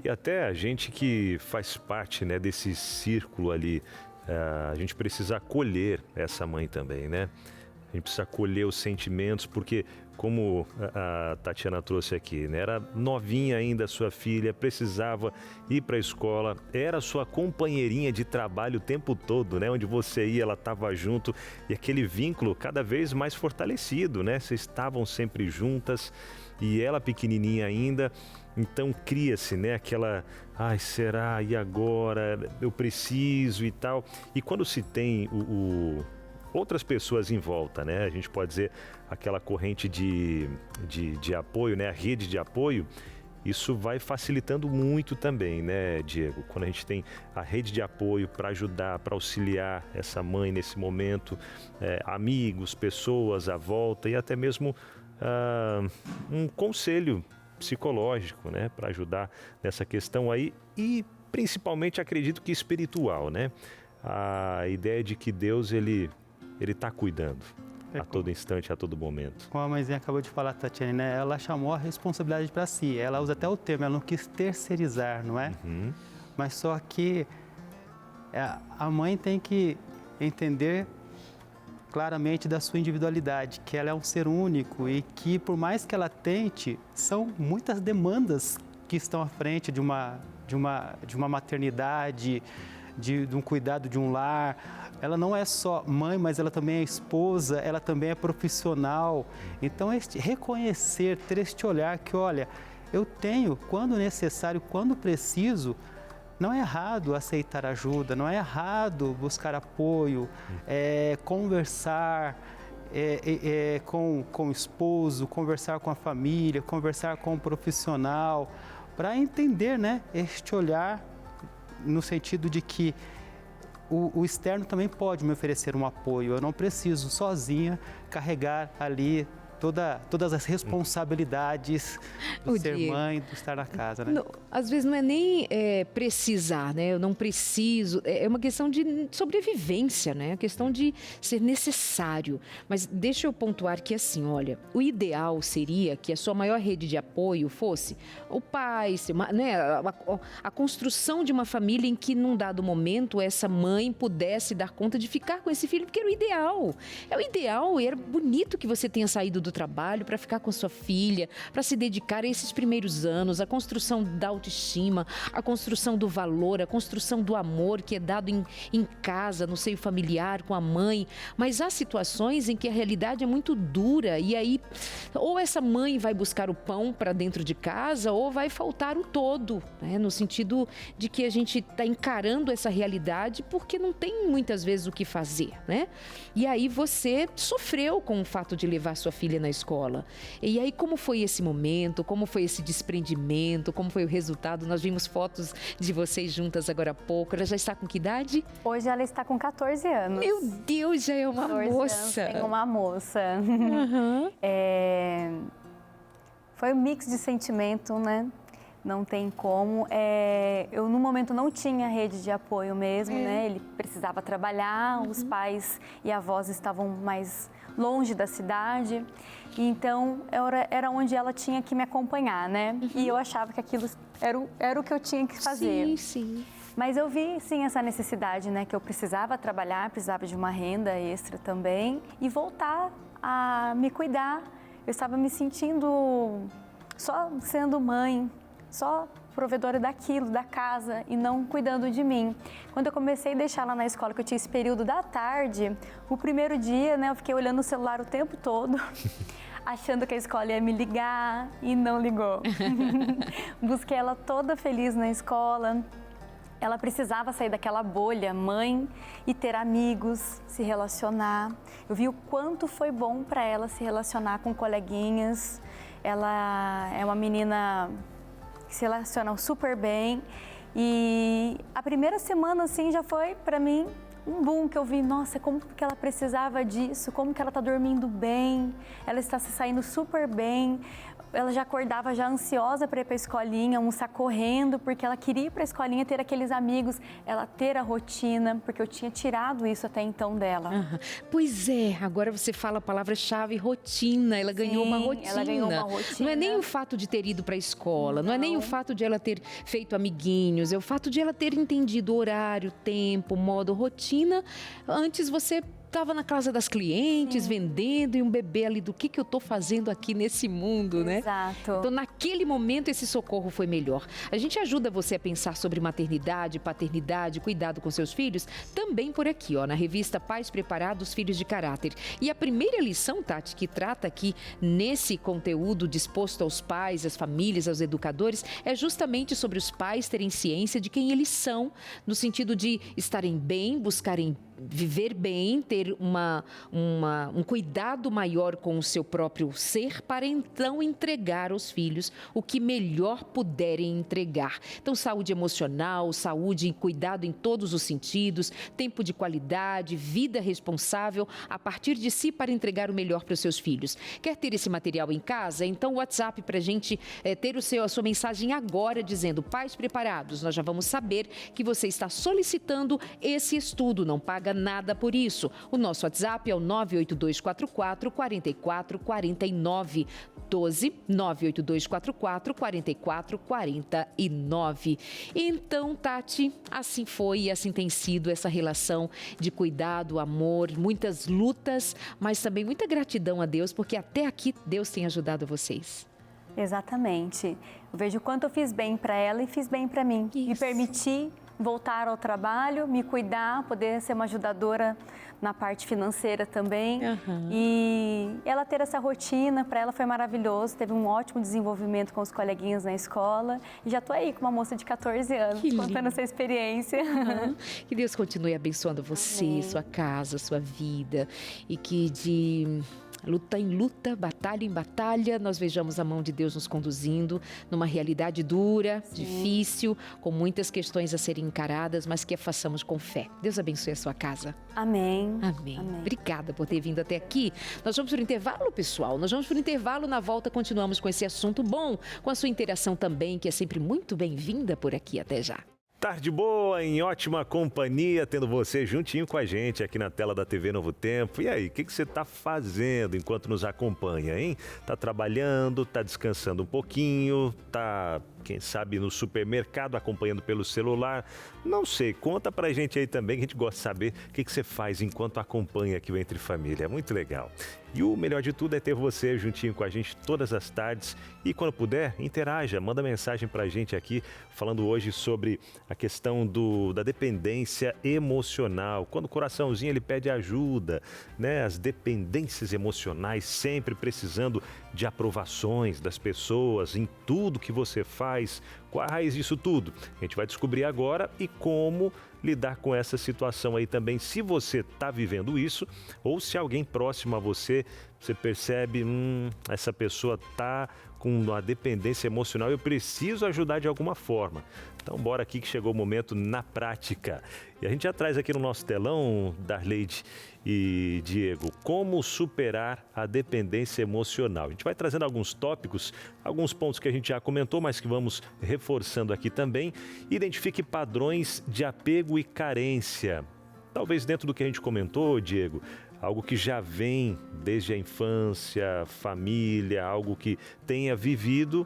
E até a gente que faz parte, né, desse círculo ali, a gente precisa acolher essa mãe também, né? A gente precisa acolher os sentimentos, porque como a Tatiana trouxe aqui, né? Era novinha ainda a sua filha, precisava ir para a escola, era sua companheirinha de trabalho o tempo todo, né? Onde você ia, ela estava junto, e aquele vínculo cada vez mais fortalecido, né? Vocês estavam sempre juntas e ela pequenininha ainda, então cria-se, né? Aquela, ai, será? E agora? Eu preciso e tal. E quando se tem outras pessoas em volta, né? A gente pode dizer aquela corrente de apoio, né? A rede de apoio, isso vai facilitando muito também, né, Diego? Quando a gente tem a rede de apoio para ajudar, para auxiliar essa mãe nesse momento, amigos, pessoas à volta e até mesmo um conselho psicológico, né? Para ajudar nessa questão aí e principalmente acredito que espiritual, né? A ideia de que Deus, ele está cuidando a todo instante, a todo momento. Como a mãezinha acabou de falar, Tatiana, né? Ela chamou a responsabilidade para si. Ela usa até o termo, ela não quis terceirizar, não é? Uhum. Mas só que a mãe tem que entender claramente da sua individualidade, que ela é um ser único e que, por mais que ela tente, são muitas demandas que estão à frente de uma maternidade, de um cuidado de um lar. Ela não é só mãe, mas ela também é esposa, ela também é profissional. Então, reconhecer, ter este olhar que, olha, eu tenho, quando necessário, quando preciso, não é errado aceitar ajuda, não é errado buscar apoio, conversar com o esposo, conversar com a família, conversar com o profissional, para entender, né, este olhar no sentido de que o externo também pode me oferecer um apoio. Eu não preciso sozinha carregar ali todas as responsabilidades do ser mãe, do estar na casa, né? Não, às vezes não é nem precisar, né? Eu não preciso. É uma questão de sobrevivência, né? É uma questão de ser necessário. Mas deixa eu pontuar que assim, olha, o ideal seria que a sua maior rede de apoio fosse o pai, né? A construção de uma família em que num dado momento essa mãe pudesse dar conta de ficar com esse filho, porque era o ideal. É o ideal e era bonito que você tenha saído do trabalho para ficar com sua filha, para se dedicar a esses primeiros anos, a construção da autoestima, a construção do valor, a construção do amor que é dado em casa, no seio familiar, com a mãe. Mas há situações em que a realidade é muito dura e aí ou essa mãe vai buscar o pão para dentro de casa ou vai faltar o todo, né? No sentido de que a gente está encarando essa realidade porque não tem muitas vezes o que fazer, né? E aí você sofreu com o fato de levar sua filha na escola. E aí, como foi esse momento? Como foi esse desprendimento? Como foi o resultado? Nós vimos fotos de vocês juntas agora há pouco. Ela já está com que idade? Hoje ela está com 14 anos. Meu Deus, já é uma 14 moça. Anos, tem uma moça. Uhum. Foi um mix de sentimento, né? Não tem como. Eu, no momento, não tinha rede de apoio mesmo, né? Ele precisava trabalhar, os pais e avós estavam mais longe da cidade. Então, era onde ela tinha que me acompanhar, né? E eu achava que aquilo era o que eu tinha que fazer. Sim, sim. Mas eu vi, sim, essa necessidade, né? Que eu precisava trabalhar, precisava de uma renda extra também e voltar a me cuidar. Eu estava me sentindo só sendo mãe, só provedora daquilo, da casa e não cuidando de mim. Quando eu comecei a deixar ela na escola, que eu tinha esse período da tarde, o primeiro dia, né, eu fiquei olhando o celular o tempo todo, achando que a escola ia me ligar e não ligou. Busquei ela toda feliz na escola. Ela precisava sair daquela bolha, mãe, e ter amigos, se relacionar. Eu vi o quanto foi bom para ela se relacionar com coleguinhas. Ela é uma menina que se relaciona super bem E a primeira semana, assim, já foi para mim um boom, que eu vi, nossa, como que ela precisava disso, como que ela está dormindo bem, ela está se saindo super bem. Ela já acordava já ansiosa para ir para a escolinha, almoçar correndo, porque ela queria ir para a escolinha, ter aqueles amigos, ela ter a rotina, porque eu tinha tirado isso até então dela. Aham. Pois é, agora você fala a palavra-chave, rotina. Ela ganhou uma rotina. Ela ganhou uma rotina. Não é nem o fato de ter ido para a escola, não é nem o fato de ela ter feito amiguinhos, é o fato de ela ter entendido horário, tempo, modo, rotina. Antes você estava na casa das clientes, vendendo, e um bebê ali do que eu estou fazendo aqui nesse mundo, né? Exato. Então, naquele momento, esse socorro foi melhor. A gente ajuda você a pensar sobre maternidade, paternidade, cuidado com seus filhos, também por aqui, ó, na revista Pais Preparados, Filhos de Caráter. E a primeira lição, Tati, que trata aqui nesse conteúdo disposto aos pais, às famílias, aos educadores, é justamente sobre os pais terem ciência de quem eles são, no sentido de estarem bem, buscarem viver bem, ter um cuidado maior com o seu próprio ser, para então entregar aos filhos o que melhor puderem entregar. Então, saúde emocional, saúde e cuidado em todos os sentidos, tempo de qualidade, vida responsável a partir de si para entregar o melhor para os seus filhos. Quer ter esse material em casa? Então, o WhatsApp para a gente ter a sua mensagem agora dizendo: Pais Preparados. Nós já vamos saber que você está solicitando esse estudo, não paga nada por isso. O nosso WhatsApp é o 98244 4449, 12 98244 4449. Então, Tati, assim foi e assim tem sido essa relação de cuidado, amor, muitas lutas, mas também muita gratidão a Deus, porque até aqui Deus tem ajudado vocês. Exatamente. Eu vejo o quanto eu fiz bem para ela e fiz bem para mim. Isso. Me permiti voltar ao trabalho, me cuidar, poder ser uma ajudadora na parte financeira também. E ela ter essa rotina, para ela foi maravilhoso, teve um ótimo desenvolvimento com os coleguinhas na escola. E já estou aí com uma moça de 14 anos, contando essa experiência. Que Deus continue abençoando você, Amém. sua casa, sua vida, e que de luta em luta, batalha em batalha, nós vejamos a mão de Deus nos conduzindo numa realidade dura, difícil, com muitas questões a serem encaradas, mas que a façamos com fé. Deus abençoe a sua casa. Amém. Amém. Amém. Obrigada por ter vindo até aqui. Nós vamos para o intervalo, pessoal. Nós vamos para o intervalo. Na volta continuamos com esse assunto bom, com a sua interação também, que é sempre muito bem-vinda por aqui. Até já. Tarde boa, em ótima companhia, tendo você juntinho com a gente aqui na tela da TV Novo Tempo. E aí, o que você está fazendo enquanto nos acompanha, hein? Tá trabalhando, tá descansando um pouquinho, tá, quem sabe, no supermercado, acompanhando pelo celular? Não sei, conta pra gente aí também, que a gente gosta de saber o que você faz enquanto acompanha aqui o Entre Família. É muito legal. E o melhor de tudo é ter você juntinho com a gente todas as tardes. E quando puder, interaja, manda mensagem pra gente aqui, falando hoje sobre a questão da dependência emocional. Quando o coraçãozinho ele pede ajuda, né? As dependências emocionais sempre precisando de aprovações das pessoas em tudo que você faz. Qual a raiz disso tudo? A gente vai descobrir agora e como lidar com essa situação aí também, se você está vivendo isso ou se alguém próximo a você percebe, essa pessoa está com uma dependência emocional, eu preciso ajudar de alguma forma. Então bora aqui que chegou o momento na prática. E a gente já traz aqui no nosso telão, Darleide e Diego, como superar a dependência emocional. A gente vai trazendo alguns tópicos, alguns pontos que a gente já comentou, mas que vamos reforçando aqui também. Identifique padrões de apego e carência. Talvez dentro do que a gente comentou, Diego, algo que já vem desde a infância, família, algo que tenha vivido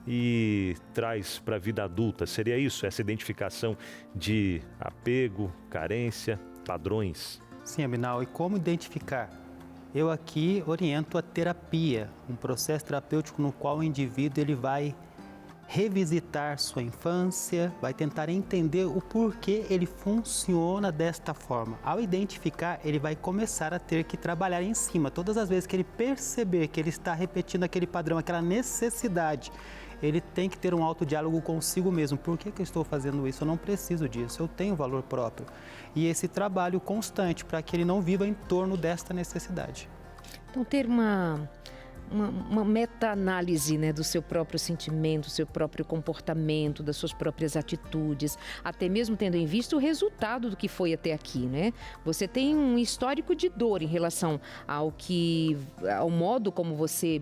e traz para a vida adulta. Seria isso, essa identificação de apego, carência, padrões? Sim, Abinal, e como identificar? Eu aqui oriento a terapia, um processo terapêutico no qual o indivíduo ele vai revisitar sua infância, vai tentar entender o porquê ele funciona desta forma. Ao identificar, ele vai começar a ter que trabalhar em cima. Todas as vezes que ele perceber que ele está repetindo aquele padrão, aquela necessidade, ele tem que ter um autodiálogo consigo mesmo. Por que eu estou fazendo isso? Eu não preciso disso, eu tenho valor próprio. E esse trabalho constante para que ele não viva em torno desta necessidade. Então, ter uma meta-análise, né, do seu próprio sentimento, do seu próprio comportamento, das suas próprias atitudes, até mesmo tendo em vista o resultado do que foi até aqui, né? Você tem um histórico de dor em relação ao modo como você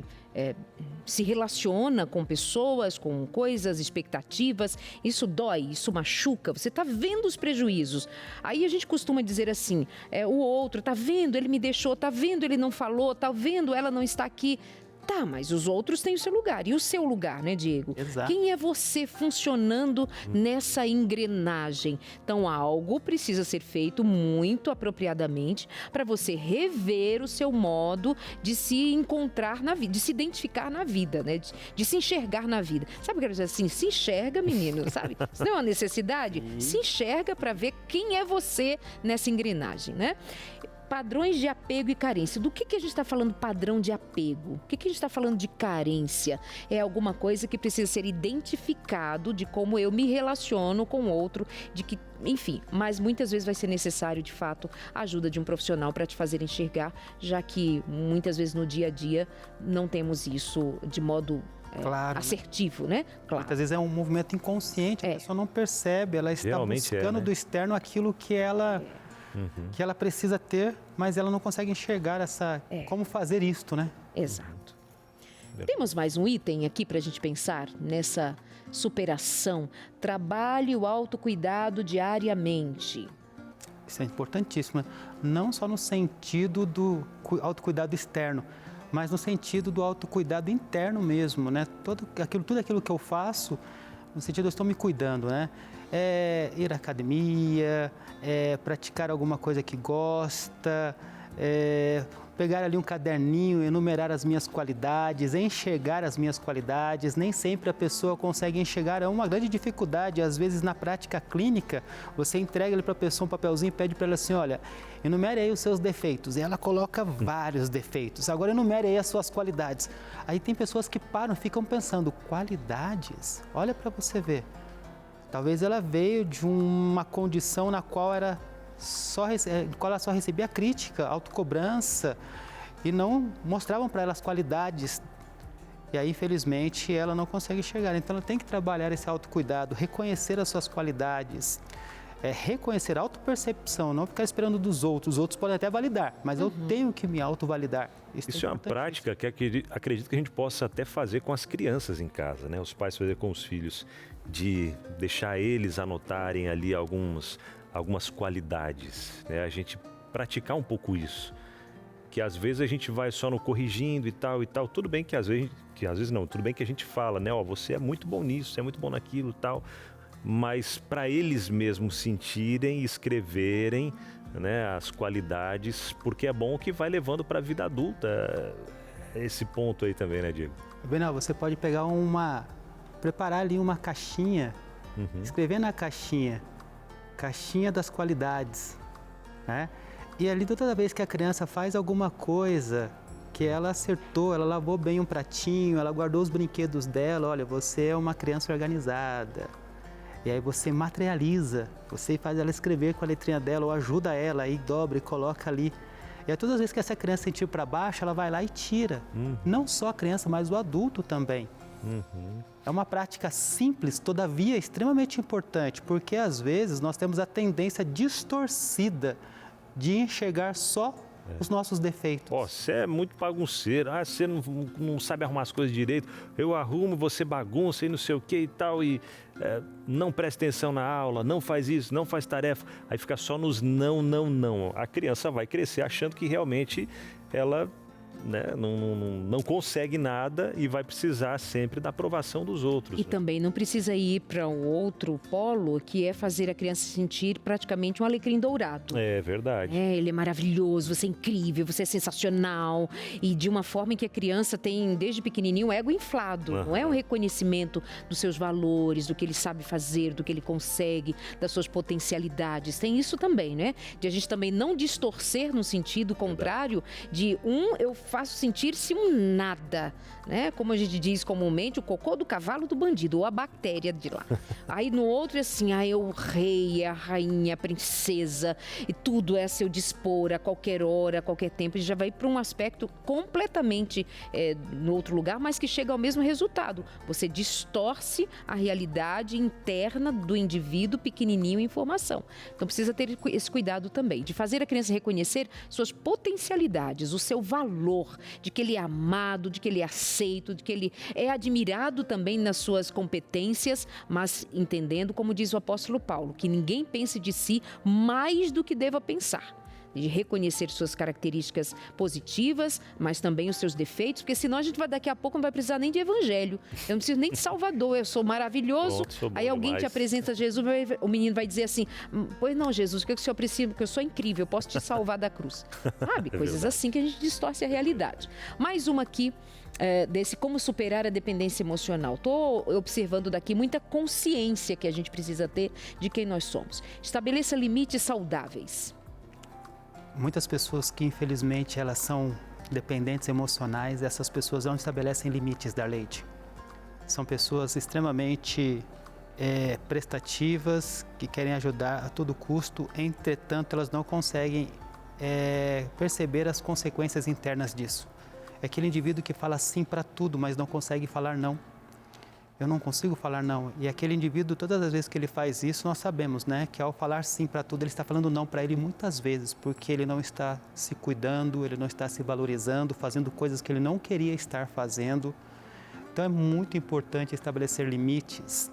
se relaciona com pessoas, com coisas, expectativas. Isso dói, isso machuca, você está vendo os prejuízos. Aí a gente costuma dizer assim, o outro, tá vendo, ele me deixou, tá vendo, ele não falou, tá vendo, ela não está aqui. Tá, mas os outros têm o seu lugar. E o seu lugar, né, Diego? Exato. Quem é você funcionando nessa engrenagem? Então, algo precisa ser feito muito apropriadamente para você rever o seu modo de se encontrar na vida, de se identificar na vida, né? De se enxergar na vida. Sabe o que eu quero dizer assim? Se enxerga, menino, sabe? Isso não é uma necessidade? Se enxerga para ver quem é você nessa engrenagem, né? Padrões de apego e carência. Do que a gente está falando padrão de apego? O que a gente está falando de carência? É alguma coisa que precisa ser identificado de como eu me relaciono com o outro, de que, enfim, mas muitas vezes vai ser necessário, de fato, a ajuda de um profissional para te fazer enxergar, já que muitas vezes no dia a dia não temos isso de modo Claro, assertivo, né? Claro. Muitas vezes é um movimento inconsciente, a pessoa não percebe, ela está Realmente buscando né? do externo aquilo que ela precisa ter, mas ela não consegue enxergar como fazer isto, né? Exato. Temos mais um item aqui para a gente pensar nessa superação. Trabalhe o autocuidado diariamente. Isso é importantíssimo, né? Não só no sentido do autocuidado externo, mas no sentido do autocuidado interno mesmo, né? Tudo aquilo que eu faço, no sentido eu estou me cuidando, né? Ir à academia, praticar alguma coisa que gosta, pegar ali um caderninho, enumerar as minhas qualidades, enxergar as minhas qualidades. Nem sempre a pessoa consegue enxergar, é uma grande dificuldade. Às vezes na prática clínica, você entrega ali para a pessoa um papelzinho e pede para ela assim, olha, enumere aí os seus defeitos. E ela coloca vários defeitos. Agora enumere aí as suas qualidades. Aí tem pessoas que param, ficam pensando, qualidades? Olha para você ver. Talvez ela veio de uma condição na qual ela só recebia crítica, autocobrança e não mostravam para ela as qualidades. E aí, infelizmente, ela não consegue chegar. Então, ela tem que trabalhar esse autocuidado, reconhecer as suas qualidades, reconhecer a autopercepção, não ficar esperando dos outros. Os outros podem até validar, mas eu tenho que me autovalidar. Isso é uma prática que acredito que a gente possa até fazer com as crianças em casa, né? Os pais fazer com os filhos, de deixar eles anotarem ali algumas qualidades, né? A gente praticar um pouco isso, que às vezes a gente vai só no corrigindo e tal, tudo bem que às vezes não, tudo bem que a gente fala, né, você é muito bom nisso, você é muito bom naquilo e tal, mas para eles mesmos sentirem e escreverem, né, as qualidades, porque é bom que vai levando para a vida adulta, esse ponto aí também, né, Diego? Benal, você pode pegar preparar ali uma caixinha, escrever na caixinha das qualidades, né? E ali toda vez que a criança faz alguma coisa que ela acertou, ela lavou bem um pratinho, ela guardou os brinquedos dela, olha, você é uma criança organizada. E aí você materializa, você faz ela escrever com a letrinha dela ou ajuda ela, aí dobra e coloca ali. E aí todas as vezes que essa criança sentir para baixo, ela vai lá e tira. Não só a criança, mas o adulto também. É uma prática simples, todavia extremamente importante, porque às vezes nós temos a tendência distorcida de enxergar só os nossos defeitos. Você é muito bagunceiro, você não sabe arrumar as coisas direito, eu arrumo, você bagunça e não sei o que e tal, e não presta atenção na aula, não faz isso, não faz tarefa, aí fica só nos não. A criança vai crescer achando que realmente ela, né, não consegue nada e vai precisar sempre da aprovação dos outros. E também não precisa ir para o outro polo, que é fazer a criança se sentir praticamente um alecrim dourado. É verdade. Ele é maravilhoso, você é incrível, você é sensacional. E de uma forma em que a criança tem, desde pequenininho, o ego inflado. Não é um reconhecimento dos seus valores, do que ele sabe fazer, do que ele consegue, das suas potencialidades. Tem isso também, né? De a gente também não distorcer no sentido contrário de eu faço sentir-se um nada, né? Como a gente diz comumente, o cocô do cavalo do bandido, ou a bactéria de lá. Aí no outro é assim, é o rei, é a rainha, a princesa, e tudo é a seu dispor a qualquer hora, a qualquer tempo. A gente já vai para um aspecto completamente no outro lugar, mas que chega ao mesmo resultado. Você distorce a realidade interna do indivíduo pequenininho em informação. Então precisa ter esse cuidado também, de fazer a criança reconhecer suas potencialidades, o seu valor, de que ele é amado, de que ele é aceito, de que ele é admirado também nas suas competências, mas entendendo, como diz o apóstolo Paulo, que ninguém pense de si mais do que deva pensar. De reconhecer suas características positivas, mas também os seus defeitos, porque senão a gente daqui a pouco não vai precisar nem de evangelho. Eu não preciso nem de Salvador, eu sou maravilhoso. Pronto, sou bom aí alguém demais. te apresenta Jesus, o menino vai dizer assim, pois não, Jesus, o que o senhor precisa? Porque eu sou incrível, eu posso te salvar da cruz. Sabe? Coisas assim que a gente distorce a realidade. Mais uma aqui, desse como superar a dependência emocional. Estou observando daqui muita consciência que a gente precisa ter de quem nós somos. Estabeleça limites saudáveis. Muitas pessoas que infelizmente elas são dependentes emocionais, essas pessoas não estabelecem limites, Darleide. São pessoas extremamente prestativas, que querem ajudar a todo custo, entretanto elas não conseguem perceber as consequências internas disso. É aquele indivíduo que fala sim para tudo, mas não consegue falar não. Eu não consigo falar não. E aquele indivíduo, todas as vezes que ele faz isso, nós sabemos, né, que ao falar sim para tudo, ele está falando não para ele muitas vezes, porque ele não está se cuidando, ele não está se valorizando, fazendo coisas que ele não queria estar fazendo. Então é muito importante estabelecer limites,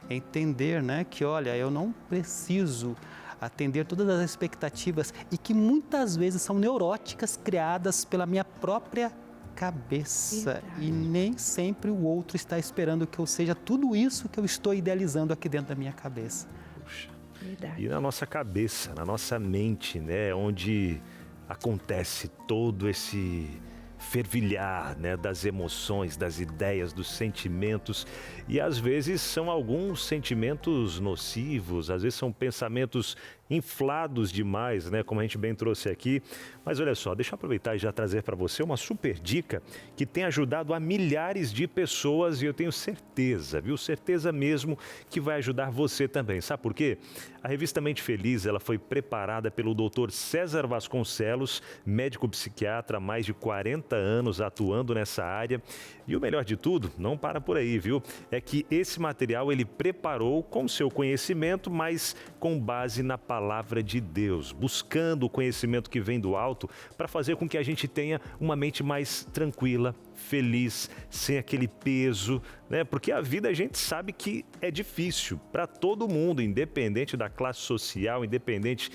entender, né, que olha, eu não preciso atender todas as expectativas e que muitas vezes são neuróticas, criadas pela minha própria cabeça. Verdade. E nem sempre o outro está esperando que eu seja tudo isso que eu estou idealizando aqui dentro da minha cabeça. Puxa. Verdade. E na nossa cabeça, na nossa mente, né, onde acontece todo esse fervilhar, né, das emoções, das ideias, dos sentimentos, e às vezes são alguns sentimentos nocivos, às vezes são pensamentos inflados demais, né, como a gente bem trouxe aqui. Mas olha só, deixa eu aproveitar e já trazer para você uma super dica que tem ajudado a milhares de pessoas, e eu tenho certeza, viu, certeza mesmo que vai ajudar você também. Sabe por quê? A revista Mente Feliz, ela foi preparada pelo Dr. César Vasconcelos, médico psiquiatra há mais de 40 anos atuando nessa área. E o melhor de tudo, não para por aí, viu? É que esse material ele preparou com seu conhecimento, mas com base na palavra de Deus, buscando o conhecimento que vem do alto para fazer com que a gente tenha uma mente mais tranquila, feliz, sem aquele peso, né? Porque a vida a gente sabe que é difícil para todo mundo, independente da classe social, independente,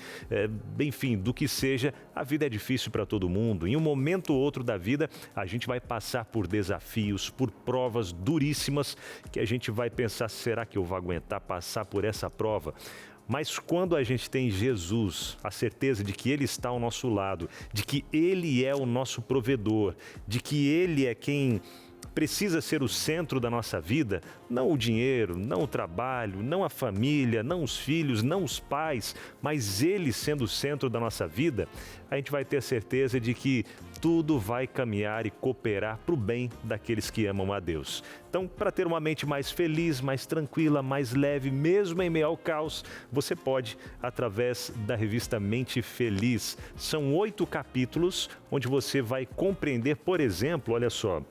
enfim, do que seja, a vida é difícil para todo mundo. Em um momento ou outro da vida, a gente vai passar por desafios, por provas duríssimas, que a gente vai pensar, será que eu vou aguentar passar por essa prova? Mas quando a gente tem Jesus, a certeza de que Ele está ao nosso lado, de que Ele é o nosso provedor, de que Ele é quem precisa ser o centro da nossa vida, não o dinheiro, não o trabalho, não a família, não os filhos, não os pais, mas Ele sendo o centro da nossa vida, a gente vai ter a certeza de que tudo vai caminhar e cooperar para o bem daqueles que amam a Deus. Então, para ter uma mente mais feliz, mais tranquila, mais leve, mesmo em meio ao caos, você pode, através da revista Mente Feliz. São 8 capítulos, onde você vai compreender, por exemplo, olha só,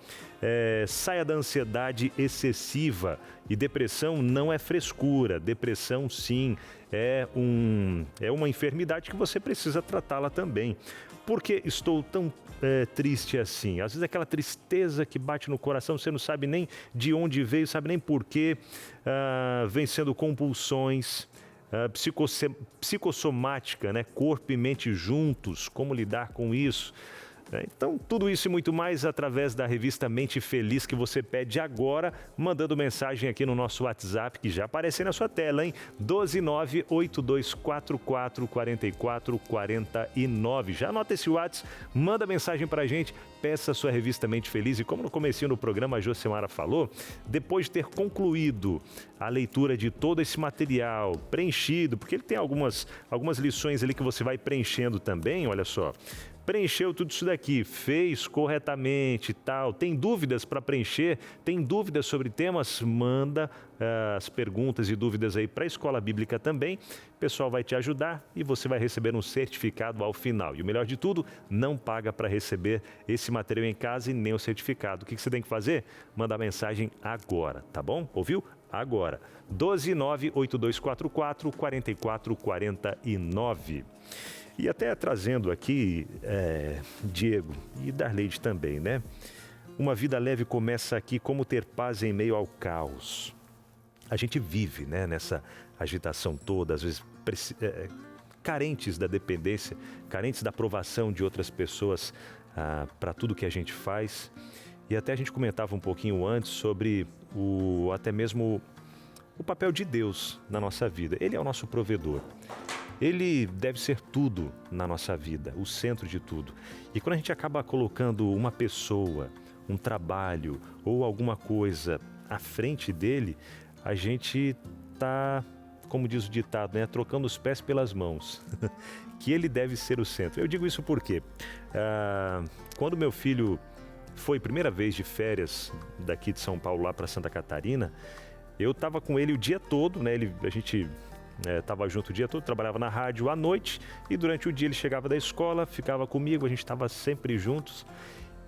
saia da ansiedade excessiva. E depressão não é frescura, depressão sim é uma enfermidade que você precisa tratá-la também. Por que estou tão triste assim? Às vezes aquela tristeza que bate no coração, você não sabe nem de onde veio, sabe nem porquê, vencendo compulsões, psicossomática, né? Corpo e mente juntos, como lidar com isso? Então, tudo isso e muito mais através da revista Mente Feliz, que você pede agora, mandando mensagem aqui no nosso WhatsApp, que já aparece na sua tela, hein? 12982444449. Já anota esse WhatsApp, manda mensagem pra gente, peça a sua revista Mente Feliz. E como no comecinho do programa a Josemara falou, depois de ter concluído a leitura de todo esse material, preenchido, porque ele tem algumas lições ali que você vai preenchendo também, olha só. preencheu tudo isso daqui, fez corretamente e tal, tem dúvidas para preencher, tem dúvidas sobre temas, manda as perguntas e dúvidas aí para a Escola Bíblica também. O pessoal vai te ajudar e você vai receber um certificado ao final. E o melhor de tudo, não paga para receber esse material em casa e nem o certificado. O que você tem que fazer? Manda a mensagem agora, tá bom? Ouviu? Agora. 12982444449. E até trazendo aqui, Diego e Darleide também, né? Uma vida leve começa aqui, como ter paz em meio ao caos. A gente vive, né, nessa agitação toda, às vezes carentes da dependência, carentes da aprovação de outras pessoas para tudo que a gente faz. E até a gente comentava um pouquinho antes sobre até mesmo o papel de Deus na nossa vida. Ele é o nosso provedor. Ele deve ser tudo na nossa vida, o centro de tudo. E quando a gente acaba colocando uma pessoa, um trabalho ou alguma coisa à frente dele, a gente está, como diz o ditado, né, trocando os pés pelas mãos. Que ele deve ser o centro. Eu digo isso porque quando meu filho foi primeira vez de férias daqui de São Paulo lá para Santa Catarina, eu estava com ele o dia todo, né? A gente estava junto o dia todo, trabalhava na rádio à noite e durante o dia ele chegava da escola, ficava comigo, a gente estava sempre juntos.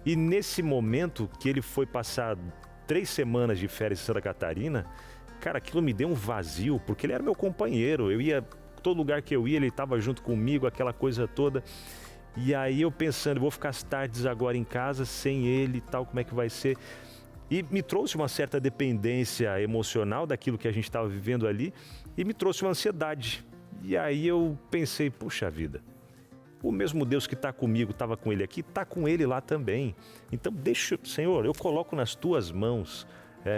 E nesse momento que ele foi passar 3 semanas de férias em Santa Catarina, cara, aquilo me deu um vazio, porque ele era meu companheiro, todo lugar que eu ia ele estava junto comigo, aquela coisa toda. E aí eu pensando, vou ficar as tardes agora em casa sem ele e tal, como é que vai ser? E me trouxe uma certa dependência emocional daquilo que a gente estava vivendo ali e me trouxe uma ansiedade. E aí eu pensei, puxa vida, o mesmo Deus que está comigo, estava com ele aqui, está com ele lá também. Então deixa, Senhor, eu coloco nas tuas mãos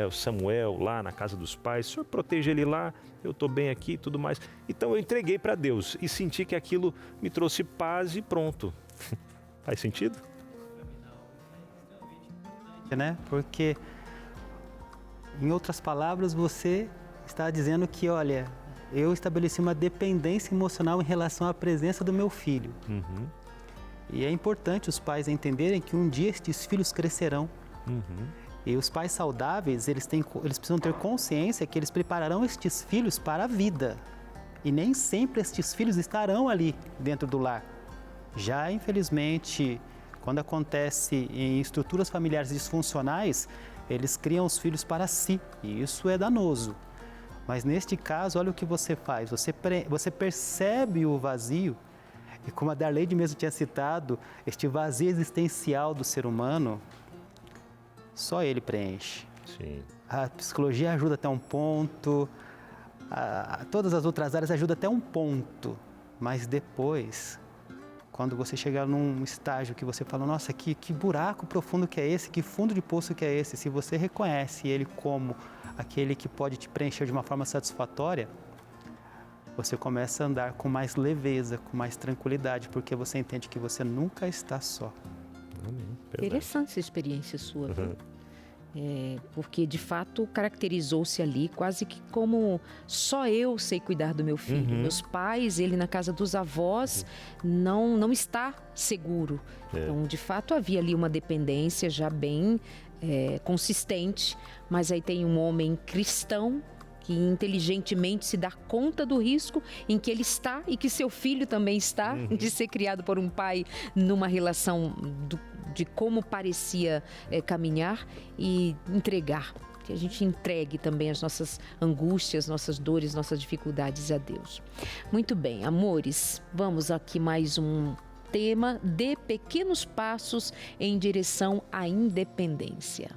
o Samuel lá na casa dos pais, o Senhor protege ele lá, eu estou bem aqui e tudo mais. Então eu entreguei para Deus e senti que aquilo me trouxe paz e pronto. Faz sentido? Né? Porque, em outras palavras, você está dizendo que, olha, eu estabeleci uma dependência emocional em relação à presença do meu filho. Uhum. E é importante os pais entenderem que um dia estes filhos crescerão. Uhum. E os pais saudáveis, eles precisam ter consciência que eles prepararão estes filhos para a vida. E nem sempre estes filhos estarão ali dentro do lar. Já, infelizmente, quando acontece em estruturas familiares disfuncionais, eles criam os filhos para si, e isso é danoso. Mas neste caso, olha o que você faz, você percebe o vazio, e como a Darleide mesmo tinha citado, este vazio existencial do ser humano, só ele preenche. Sim. A psicologia ajuda até um ponto, todas as outras áreas ajudam até um ponto, mas depois, quando você chegar num estágio que você fala, nossa, que buraco profundo que é esse, que fundo de poço que é esse, se você reconhece ele como aquele que pode te preencher de uma forma satisfatória, você começa a andar com mais leveza, com mais tranquilidade, porque você entende que você nunca está só. Interessante essa experiência sua. Porque de fato caracterizou-se ali quase que como só eu sei cuidar do meu filho. Uhum. Meus pais, ele na casa dos avós não está seguro. Então de fato havia ali uma dependência já bem consistente, mas aí tem um homem cristão que inteligentemente se dá conta do risco em que ele está e que seu filho também está, de ser criado por um pai numa relação de como parecia caminhar e entregar. Que a gente entregue também as nossas angústias, nossas dores, nossas dificuldades a Deus. Muito bem, amores, vamos aqui mais um tema de pequenos passos em direção à independência.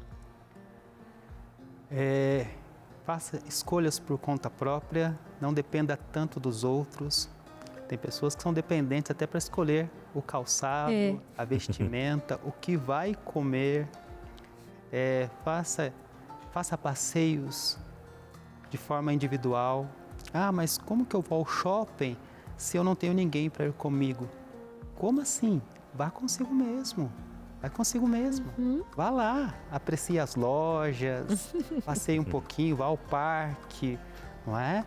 Faça escolhas por conta própria, não dependa tanto dos outros. Tem pessoas que são dependentes até para escolher o calçado, a vestimenta, o que vai comer. Faça passeios de forma individual. Ah, mas como que eu vou ao shopping se eu não tenho ninguém para ir comigo? Como assim? Vá consigo mesmo. Vai consigo mesmo. Vá lá, aprecie as lojas, passeie um pouquinho, vá ao parque, não é?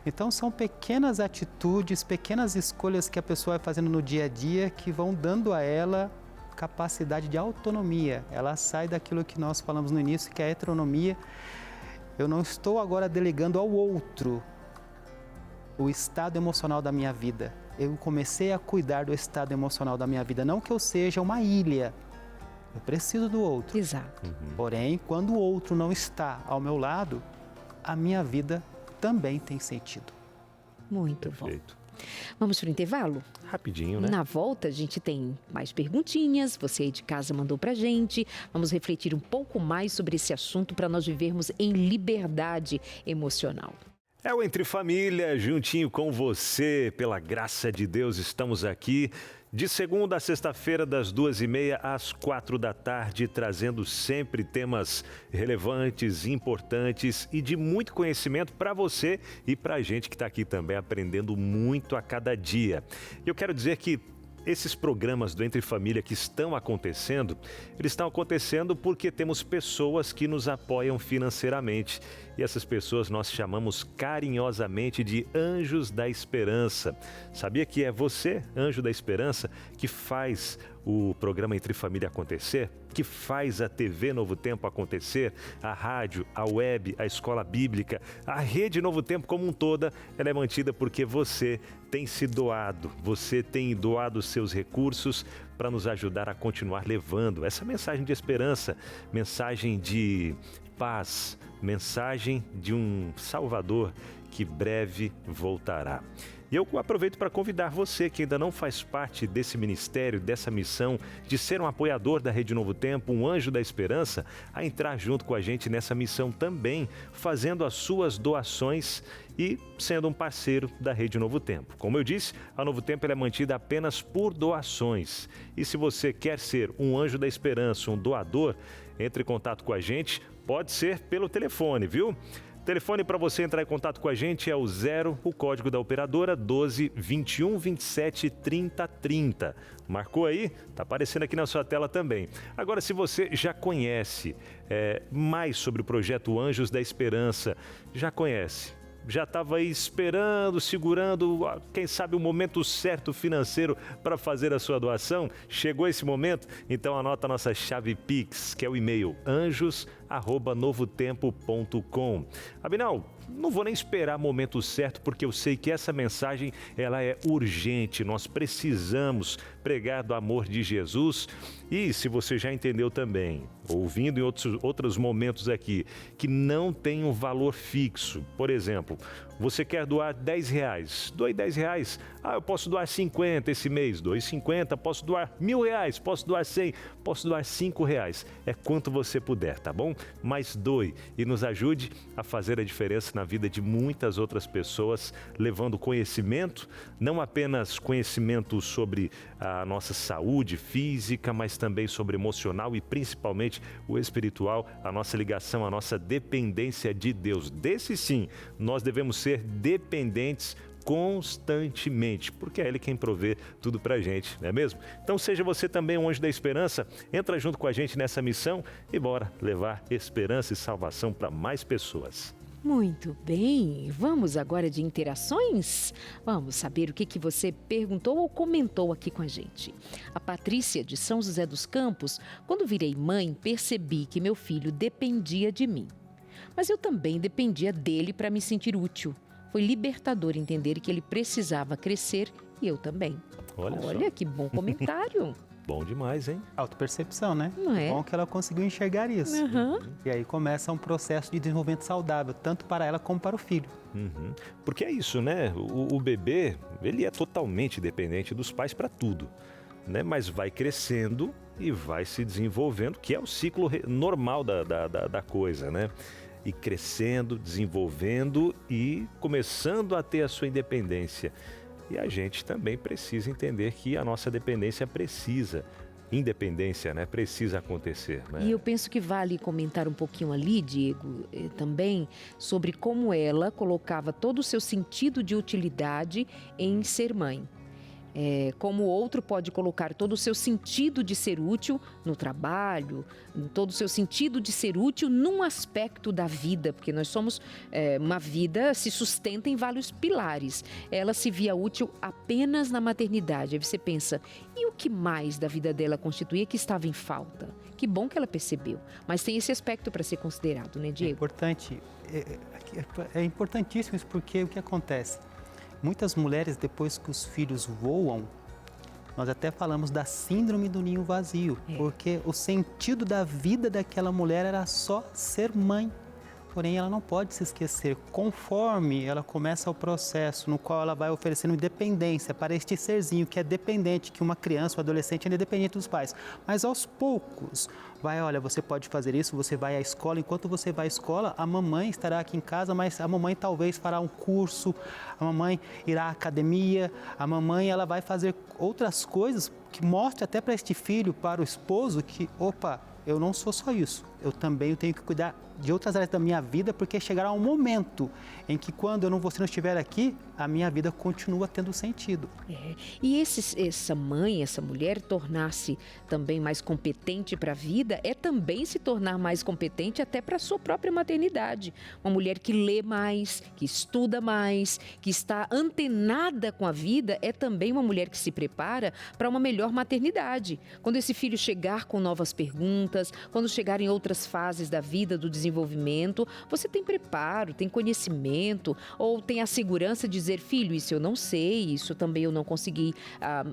Então são pequenas atitudes, pequenas escolhas que a pessoa vai fazendo no dia a dia que vão dando a ela capacidade de autonomia. Ela sai daquilo que nós falamos no início, que é a heteronomia. Eu não estou agora delegando ao outro o estado emocional da minha vida. Eu comecei a cuidar do estado emocional da minha vida. Não que eu seja uma ilha. Eu preciso do outro. Exato. Porém, quando o outro não está ao meu lado, a minha vida também tem sentido. Muito Perfeito. bom. Vamos para o intervalo? Rapidinho, né? Na volta, a gente tem mais perguntinhas. Você aí de casa mandou pra gente. Vamos refletir um pouco mais sobre esse assunto para nós vivermos em liberdade emocional. É o Entre Família, juntinho com você. Pela graça de Deus, estamos aqui de segunda a sexta-feira, das 2h30 às 4h, trazendo sempre temas relevantes, importantes e de muito conhecimento para você e para a gente que está aqui também aprendendo muito a cada dia. Eu quero dizer que esses programas do Entre Família que estão acontecendo, eles estão acontecendo porque temos pessoas que nos apoiam financeiramente. E essas pessoas nós chamamos carinhosamente de Anjos da Esperança. Sabia que é você, Anjo da Esperança, que faz o programa Entre Família acontecer? Que faz a TV Novo Tempo acontecer? A rádio, a web, a escola bíblica, a rede Novo Tempo como um toda, ela é mantida porque você tem se doado, você tem doado os seus recursos para nos ajudar a continuar levando essa mensagem de esperança, mensagem de paz, mensagem de um Salvador que breve voltará. E eu aproveito para convidar você que ainda não faz parte desse ministério, dessa missão de ser um apoiador da Rede Novo Tempo, um anjo da esperança, a entrar junto com a gente nessa missão também, fazendo as suas doações e sendo um parceiro da Rede Novo Tempo. Como eu disse, a Novo Tempo ela é mantida apenas por doações. E se você quer ser um anjo da esperança, um doador, entre em contato com a gente, pode ser pelo telefone, viu? O telefone para você entrar em contato com a gente é o 0, o código da operadora 12 21 27 30 30. Marcou aí? Está aparecendo aqui na sua tela também. Agora, se você já conhece mais sobre o projeto Anjos da Esperança, já conhece, já estava aí esperando, segurando, quem sabe o momento certo financeiro para fazer a sua doação? Chegou esse momento? Então anota a nossa chave Pix, que é o e-mail anjos@novotempo.com. Abinal, não vou nem esperar o momento certo, porque eu sei que essa mensagem ela é urgente. Nós precisamos pregar do amor de Jesus. E se você já entendeu também, ouvindo em outros momentos aqui, que não tem um valor fixo. Por exemplo, você quer doar R$10, doe R$10. Eu posso doar 50 esse mês, doe 50, posso doar R$1.000, posso doar 100, posso doar R$5. É quanto você puder, tá bom? Mas doe e nos ajude a fazer a diferença na vida de muitas outras pessoas, levando conhecimento, não apenas conhecimento sobre a nossa saúde física, mas também sobre emocional e principalmente o espiritual, a nossa ligação, a nossa dependência de Deus. Desse sim, nós devemos ser dependentes constantemente, porque é Ele quem provê tudo pra gente, não é mesmo? Então seja você também um anjo da esperança, entra junto com a gente nessa missão e bora levar esperança e salvação para mais pessoas. Muito bem, vamos agora de interações? Vamos saber o que você perguntou ou comentou aqui com a gente. A Patrícia, de São José dos Campos: quando virei mãe, percebi que meu filho dependia de mim. Mas eu também dependia dele para me sentir útil. Foi libertador entender que ele precisava crescer e eu também. Olha que bom comentário. Bom demais, hein? Autopercepção, né? Não é? Bom que ela conseguiu enxergar isso. Uhum. E aí começa um processo de desenvolvimento saudável, tanto para ela como para o filho. Uhum. Porque é isso, né? O bebê, ele é totalmente dependente dos pais para tudo, né? Mas vai crescendo e vai se desenvolvendo, que é o ciclo normal da coisa, né? E crescendo, desenvolvendo e começando a ter a sua independência. E a gente também precisa entender que a nossa independência, né, precisa acontecer. Né? E eu penso que vale comentar um pouquinho ali, Diego, também, sobre como ela colocava todo o seu sentido de utilidade em ser mãe. Como o outro pode colocar todo o seu sentido de ser útil no trabalho, todo o seu sentido de ser útil num aspecto da vida, porque nós somos, uma vida se sustenta em vários pilares. Ela se via útil apenas na maternidade. Aí você pensa, e o que mais da vida dela constituía que estava em falta? Que bom que ela percebeu, mas tem esse aspecto para ser considerado, né, Diego? É importantíssimo isso, porque o que acontece? Muitas mulheres, depois que os filhos voam, nós até falamos da síndrome do ninho vazio, porque o sentido da vida daquela mulher era só ser mãe. Porém, ela não pode se esquecer, conforme ela começa o processo no qual ela vai oferecendo independência para este serzinho que é dependente, que uma criança ou adolescente é dependente dos pais. Mas aos poucos, olha, você pode fazer isso, você vai à escola, enquanto você vai à escola, a mamãe estará aqui em casa, mas a mamãe talvez fará um curso, a mamãe irá à academia, a mamãe ela vai fazer outras coisas que mostre até para este filho, para o esposo, que, opa, eu não sou só isso, eu também tenho que cuidar de outras áreas da minha vida, porque chegará um momento em que quando você não estiver aqui, a minha vida continua tendo sentido. E essa mãe, essa mulher tornar-se também mais competente para a vida é também se tornar mais competente até para a sua própria maternidade. Uma mulher que lê mais, que estuda mais, que está antenada com a vida, é também uma mulher que se prepara para uma melhor maternidade. Quando esse filho chegar com novas perguntas, quando chegar em outras fases da vida, do desenvolvimento, você tem preparo, tem conhecimento, ou tem a segurança de dizer, filho, isso eu não sei, isso também eu não consegui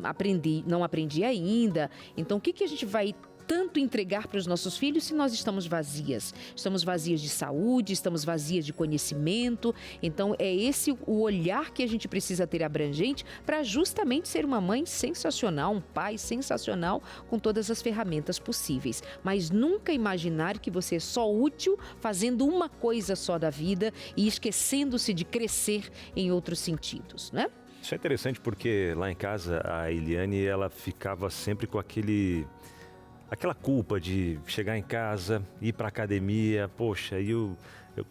aprender, não aprendi ainda. Então, o que a gente vai tanto entregar para os nossos filhos se nós estamos vazias? Estamos vazias de saúde, estamos vazias de conhecimento. Então, é esse o olhar que a gente precisa ter abrangente para justamente ser uma mãe sensacional, um pai sensacional, com todas as ferramentas possíveis. Mas nunca imaginar que você é só útil fazendo uma coisa só da vida e esquecendo-se de crescer em outros sentidos, né? Isso é interessante porque lá em casa a Eliane, ela ficava sempre com aquela culpa de chegar em casa, ir para academia, poxa, eu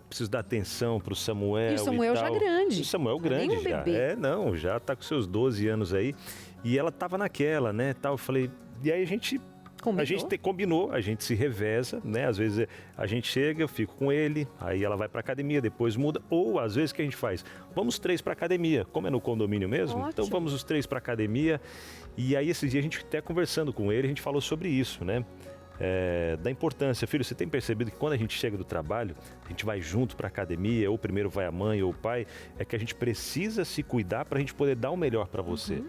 preciso dar atenção para o Samuel. E o Samuel já grande. O Samuel grande nem um já. Bebê. Já está com seus 12 anos aí. E ela estava naquela, né, tal. Eu falei, e aí a gente combinou, a gente se reveza, né? Às vezes a gente chega, eu fico com ele, aí ela vai para academia, depois muda. Ou às vezes o que a gente faz? Vamos 3 para academia, como é no condomínio mesmo, Ótimo. Então vamos os 3 para academia. E aí esse dia a gente até conversando com ele, a gente falou sobre isso, né? Da importância. Filho, você tem percebido que quando a gente chega do trabalho, a gente vai junto para a academia, ou primeiro vai a mãe ou o pai, é que a gente precisa se cuidar para a gente poder dar o melhor para você.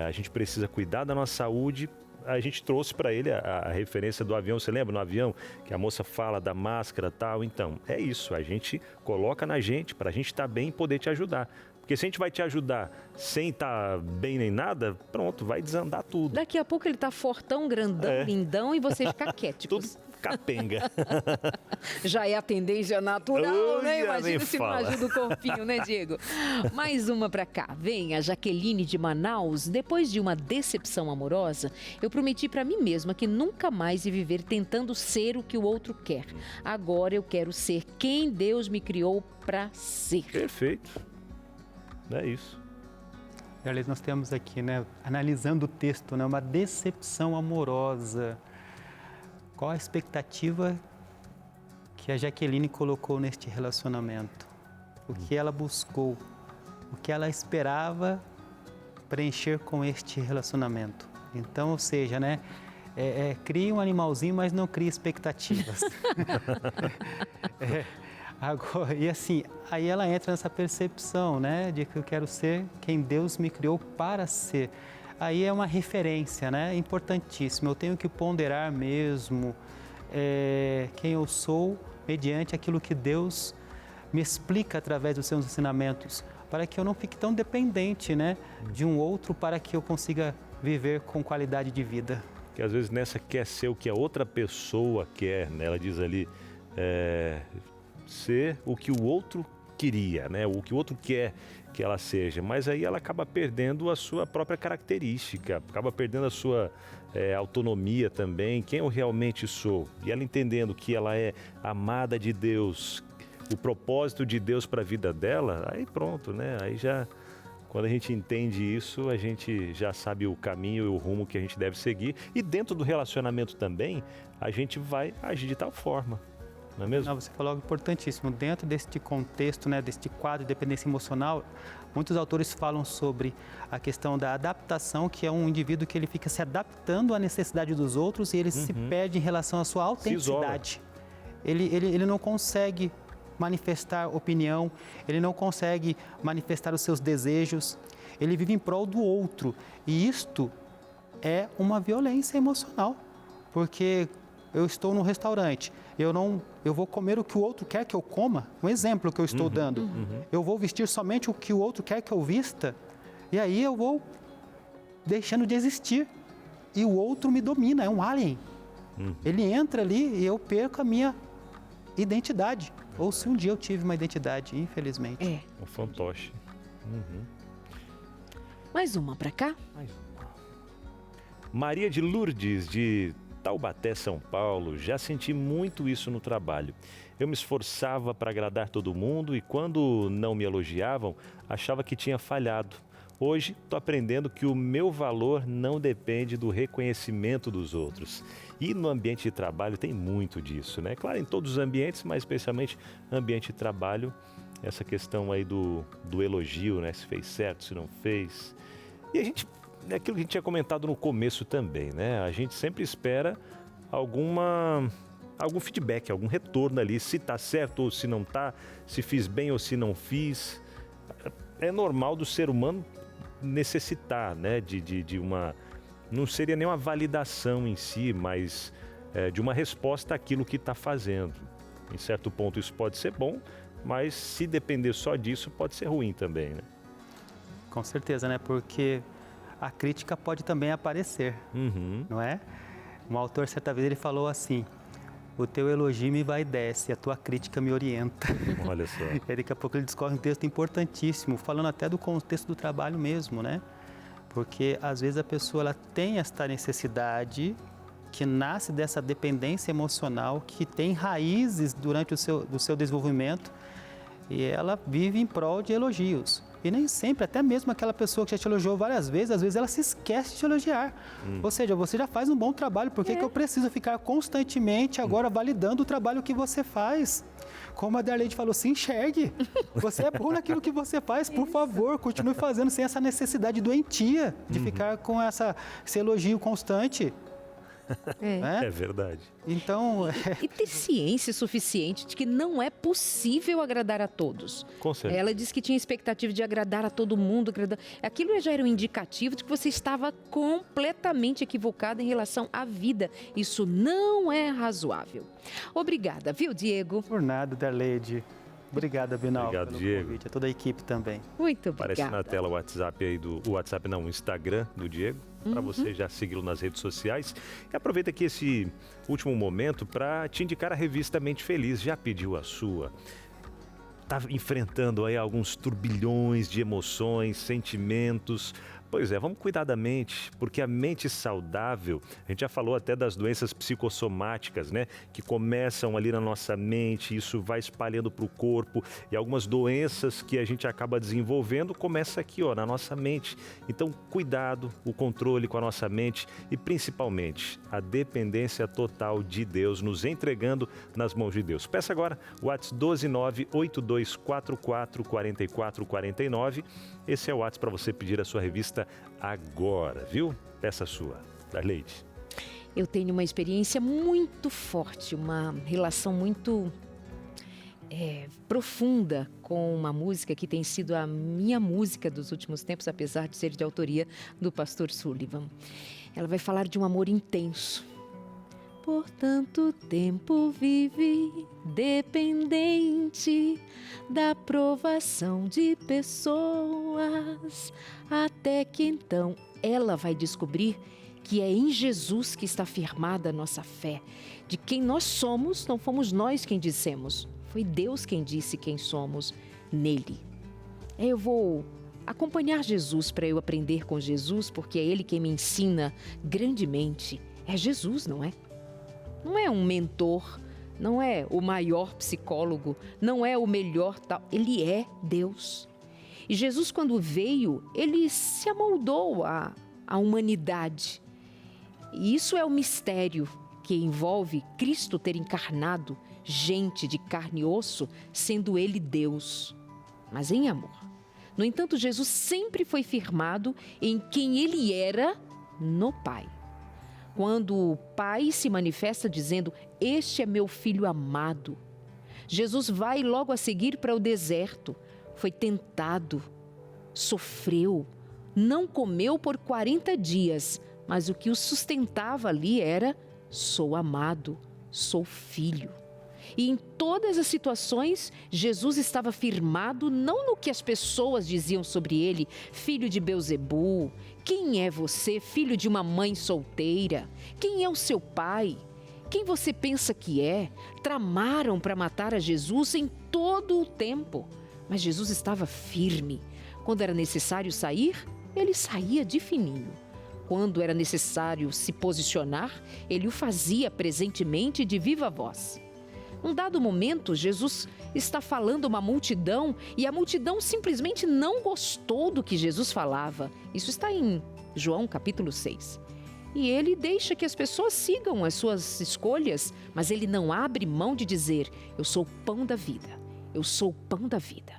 A gente precisa cuidar da nossa saúde. A gente trouxe para ele a referência do avião, você lembra no avião que a moça fala da máscara e tal? Então, é isso, a gente coloca na gente para a gente estar bem e poder te ajudar. Porque se a gente vai te ajudar sem estar bem nem nada, pronto, vai desandar tudo. Daqui a pouco ele tá fortão, grandão, lindão e você fica quieto. Tudo capenga. Já é a tendência natural, né? Imagina se não fala. ajuda o corpinho, né, Diego? Mais uma pra cá. Vem a Jaqueline de Manaus. Depois de uma decepção amorosa, eu prometi pra mim mesma que nunca mais ia viver tentando ser o que o outro quer. Agora eu quero ser quem Deus me criou pra ser. Perfeito. É isso. Aliás, nós temos aqui, né, analisando o texto, né, uma decepção amorosa. Qual a expectativa que a Jaqueline colocou neste relacionamento? O que ela buscou? O que ela esperava preencher com este relacionamento? Então, ou seja, né, cria um animalzinho, mas não cria expectativas. Agora, e assim, aí ela entra nessa percepção, né, de que eu quero ser quem Deus me criou para ser. Aí é uma referência, né, importantíssima. Eu tenho que ponderar mesmo quem eu sou mediante aquilo que Deus me explica através dos seus ensinamentos, para que eu não fique tão dependente, né, de um outro, para que eu consiga viver com qualidade de vida. Que às vezes nessa quer ser o que a outra pessoa quer, né? Ela diz ali, ser o que o outro queria, né? O que o outro quer que ela seja, mas aí ela acaba perdendo a sua própria característica, acaba perdendo a sua autonomia também, quem eu realmente sou. E ela entendendo que ela é amada de Deus, o propósito de Deus para a vida dela, aí pronto, né? Aí já, Quando a gente entende isso, a gente já sabe o caminho e o rumo que a gente deve seguir. E dentro do relacionamento também, a gente vai agir de tal forma, não é mesmo? Não, você falou algo importantíssimo. Dentro deste contexto, né, deste quadro de dependência emocional, muitos autores falam sobre a questão da adaptação, que é um indivíduo que ele fica se adaptando à necessidade dos outros e ele se perde em relação à sua autenticidade. Ele não consegue manifestar opinião, ele não consegue manifestar os seus desejos, ele vive em prol do outro. E isto é uma violência emocional, porque eu estou num restaurante, eu vou comer o que o outro quer que eu coma, um exemplo que eu estou dando. Eu vou vestir somente o que o outro quer que eu vista, e aí eu vou deixando de existir. E o outro me domina, é um alien. Ele entra ali e eu perco a minha identidade. Ou se um dia eu tive uma identidade, infelizmente. É. Um fantoche. Mais uma pra cá? Maria de Lourdes, de Taubaté, São Paulo. Já senti muito isso no trabalho. Eu me esforçava para agradar todo mundo e quando não me elogiavam, achava que tinha falhado. Hoje, estou aprendendo que o meu valor não depende do reconhecimento dos outros. E no ambiente de trabalho tem muito disso, né? Claro, em todos os ambientes, mas especialmente no ambiente de trabalho, essa questão aí do elogio, né? Se fez certo, se não fez. E a gente, é aquilo que a gente tinha comentado no começo também, né? A gente sempre espera algum feedback, algum retorno ali, se está certo ou se não está, se fiz bem ou se não fiz. É normal do ser humano necessitar, né, de uma... Não seria nem uma validação em si, mas de uma resposta àquilo que está fazendo. Em certo ponto isso pode ser bom, mas se depender só disso pode ser ruim também, né? Com certeza, né? Porque a crítica pode também aparecer, não é? Um autor, certa vez, ele falou assim: o teu elogio me vai e desce, a tua crítica me orienta. Olha só. E daqui a pouco ele discorre um texto importantíssimo, falando até do contexto do trabalho mesmo, né? Porque às vezes a pessoa ela tem esta necessidade que nasce dessa dependência emocional, que tem raízes durante o seu desenvolvimento e ela vive em prol de elogios. E nem sempre, até mesmo aquela pessoa que já te elogiou várias vezes, às vezes ela se esquece de te elogiar. Ou seja, você já faz um bom trabalho, por que que eu preciso ficar constantemente agora validando o trabalho que você faz? Como a Darleide falou, se enxergue. Você é bom naquilo que você faz, por favor, continue fazendo sem essa necessidade doentia de ficar com esse elogio constante. É verdade. Então... E ter ciência suficiente de que não é possível agradar a todos. Com certeza. Ela disse que tinha expectativa de agradar a todo mundo. Aquilo já era um indicativo de que você estava completamente equivocada em relação à vida. Isso não é razoável. Obrigada, viu, Diego? Por nada, Darleide. Obrigada, Binal, Obrigado, pelo Diego. convite, a toda a equipe também. Muito obrigada. Aparece na tela o WhatsApp aí o Instagram do Diego, para você já segui-lo nas redes sociais. E aproveita aqui esse último momento para te indicar a revista Mente Feliz. Já pediu a sua? Está enfrentando aí alguns turbilhões de emoções, sentimentos. Pois é, vamos cuidar da mente, porque a mente saudável, a gente já falou até das doenças psicossomáticas, né? Que começam ali na nossa mente, isso vai espalhando para o corpo e algumas doenças que a gente acaba desenvolvendo começa aqui, ó, na nossa mente. Então, cuidado, o controle com a nossa mente e principalmente a dependência total de Deus, nos entregando nas mãos de Deus. Peça agora o WhatsApp 12982444449. Esse é o WhatsApp para você pedir a sua revista agora, viu? Peça sua. Darleide. Eu tenho uma experiência muito forte, uma relação muito profunda com uma música que tem sido a minha música dos últimos tempos, apesar de ser de autoria do pastor Sullivan. Ela vai falar de um amor intenso. Por tanto tempo vive dependente da aprovação de pessoas, até que então ela vai descobrir que é em Jesus que está firmada a nossa fé. De quem nós somos, não fomos nós quem dissemos, foi Deus quem disse quem somos nele. Eu vou acompanhar Jesus para eu aprender com Jesus, porque é Ele quem me ensina grandemente. É Jesus, não é? Não é um mentor, não é o maior psicólogo, não é o melhor tal. Ele é Deus. E Jesus, quando veio, ele se amoldou à humanidade. E isso é o mistério que envolve Cristo ter encarnado gente de carne e osso, sendo ele Deus, mas em amor. No entanto, Jesus sempre foi firmado em quem ele era no Pai. Quando o Pai se manifesta dizendo: "Este é meu filho amado", Jesus vai logo a seguir para o deserto. Foi tentado, sofreu, não comeu por 40 dias, mas o que o sustentava ali era: sou amado, sou filho. E em todas as situações, Jesus estava firmado não no que as pessoas diziam sobre ele: filho de Belzebu, quem é você, filho de uma mãe solteira? Quem é o seu pai? Quem você pensa que é? Tramaram para matar a Jesus em todo o tempo. Mas Jesus estava firme. Quando era necessário sair, ele saía de fininho. Quando era necessário se posicionar, ele o fazia presentemente de viva voz. Num dado momento, Jesus está falando a uma multidão e a multidão simplesmente não gostou do que Jesus falava. Isso está em João capítulo 6. E ele deixa que as pessoas sigam as suas escolhas, mas ele não abre mão de dizer: eu sou o pão da vida, eu sou o pão da vida.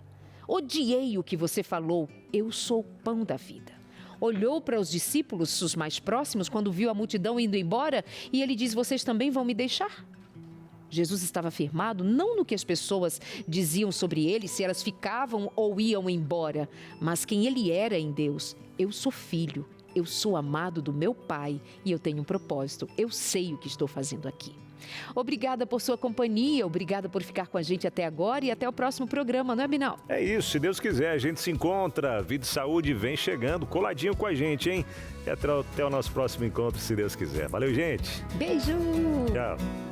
Odiei o que você falou, eu sou o pão da vida. Olhou para os discípulos, os mais próximos, quando viu a multidão indo embora, e ele diz: vocês também vão me deixar? Jesus estava firmado não no que as pessoas diziam sobre ele, se elas ficavam ou iam embora, mas quem ele era em Deus. Eu sou filho, eu sou amado do meu Pai e eu tenho um propósito, eu sei o que estou fazendo aqui. Obrigada por sua companhia, obrigada por ficar com a gente até agora e até o próximo programa, não é, Binal? É isso, se Deus quiser, a gente se encontra. Vida e Saúde vem chegando, coladinho com a gente, hein? E até o nosso próximo encontro, se Deus quiser. Valeu, gente. Beijo! Tchau.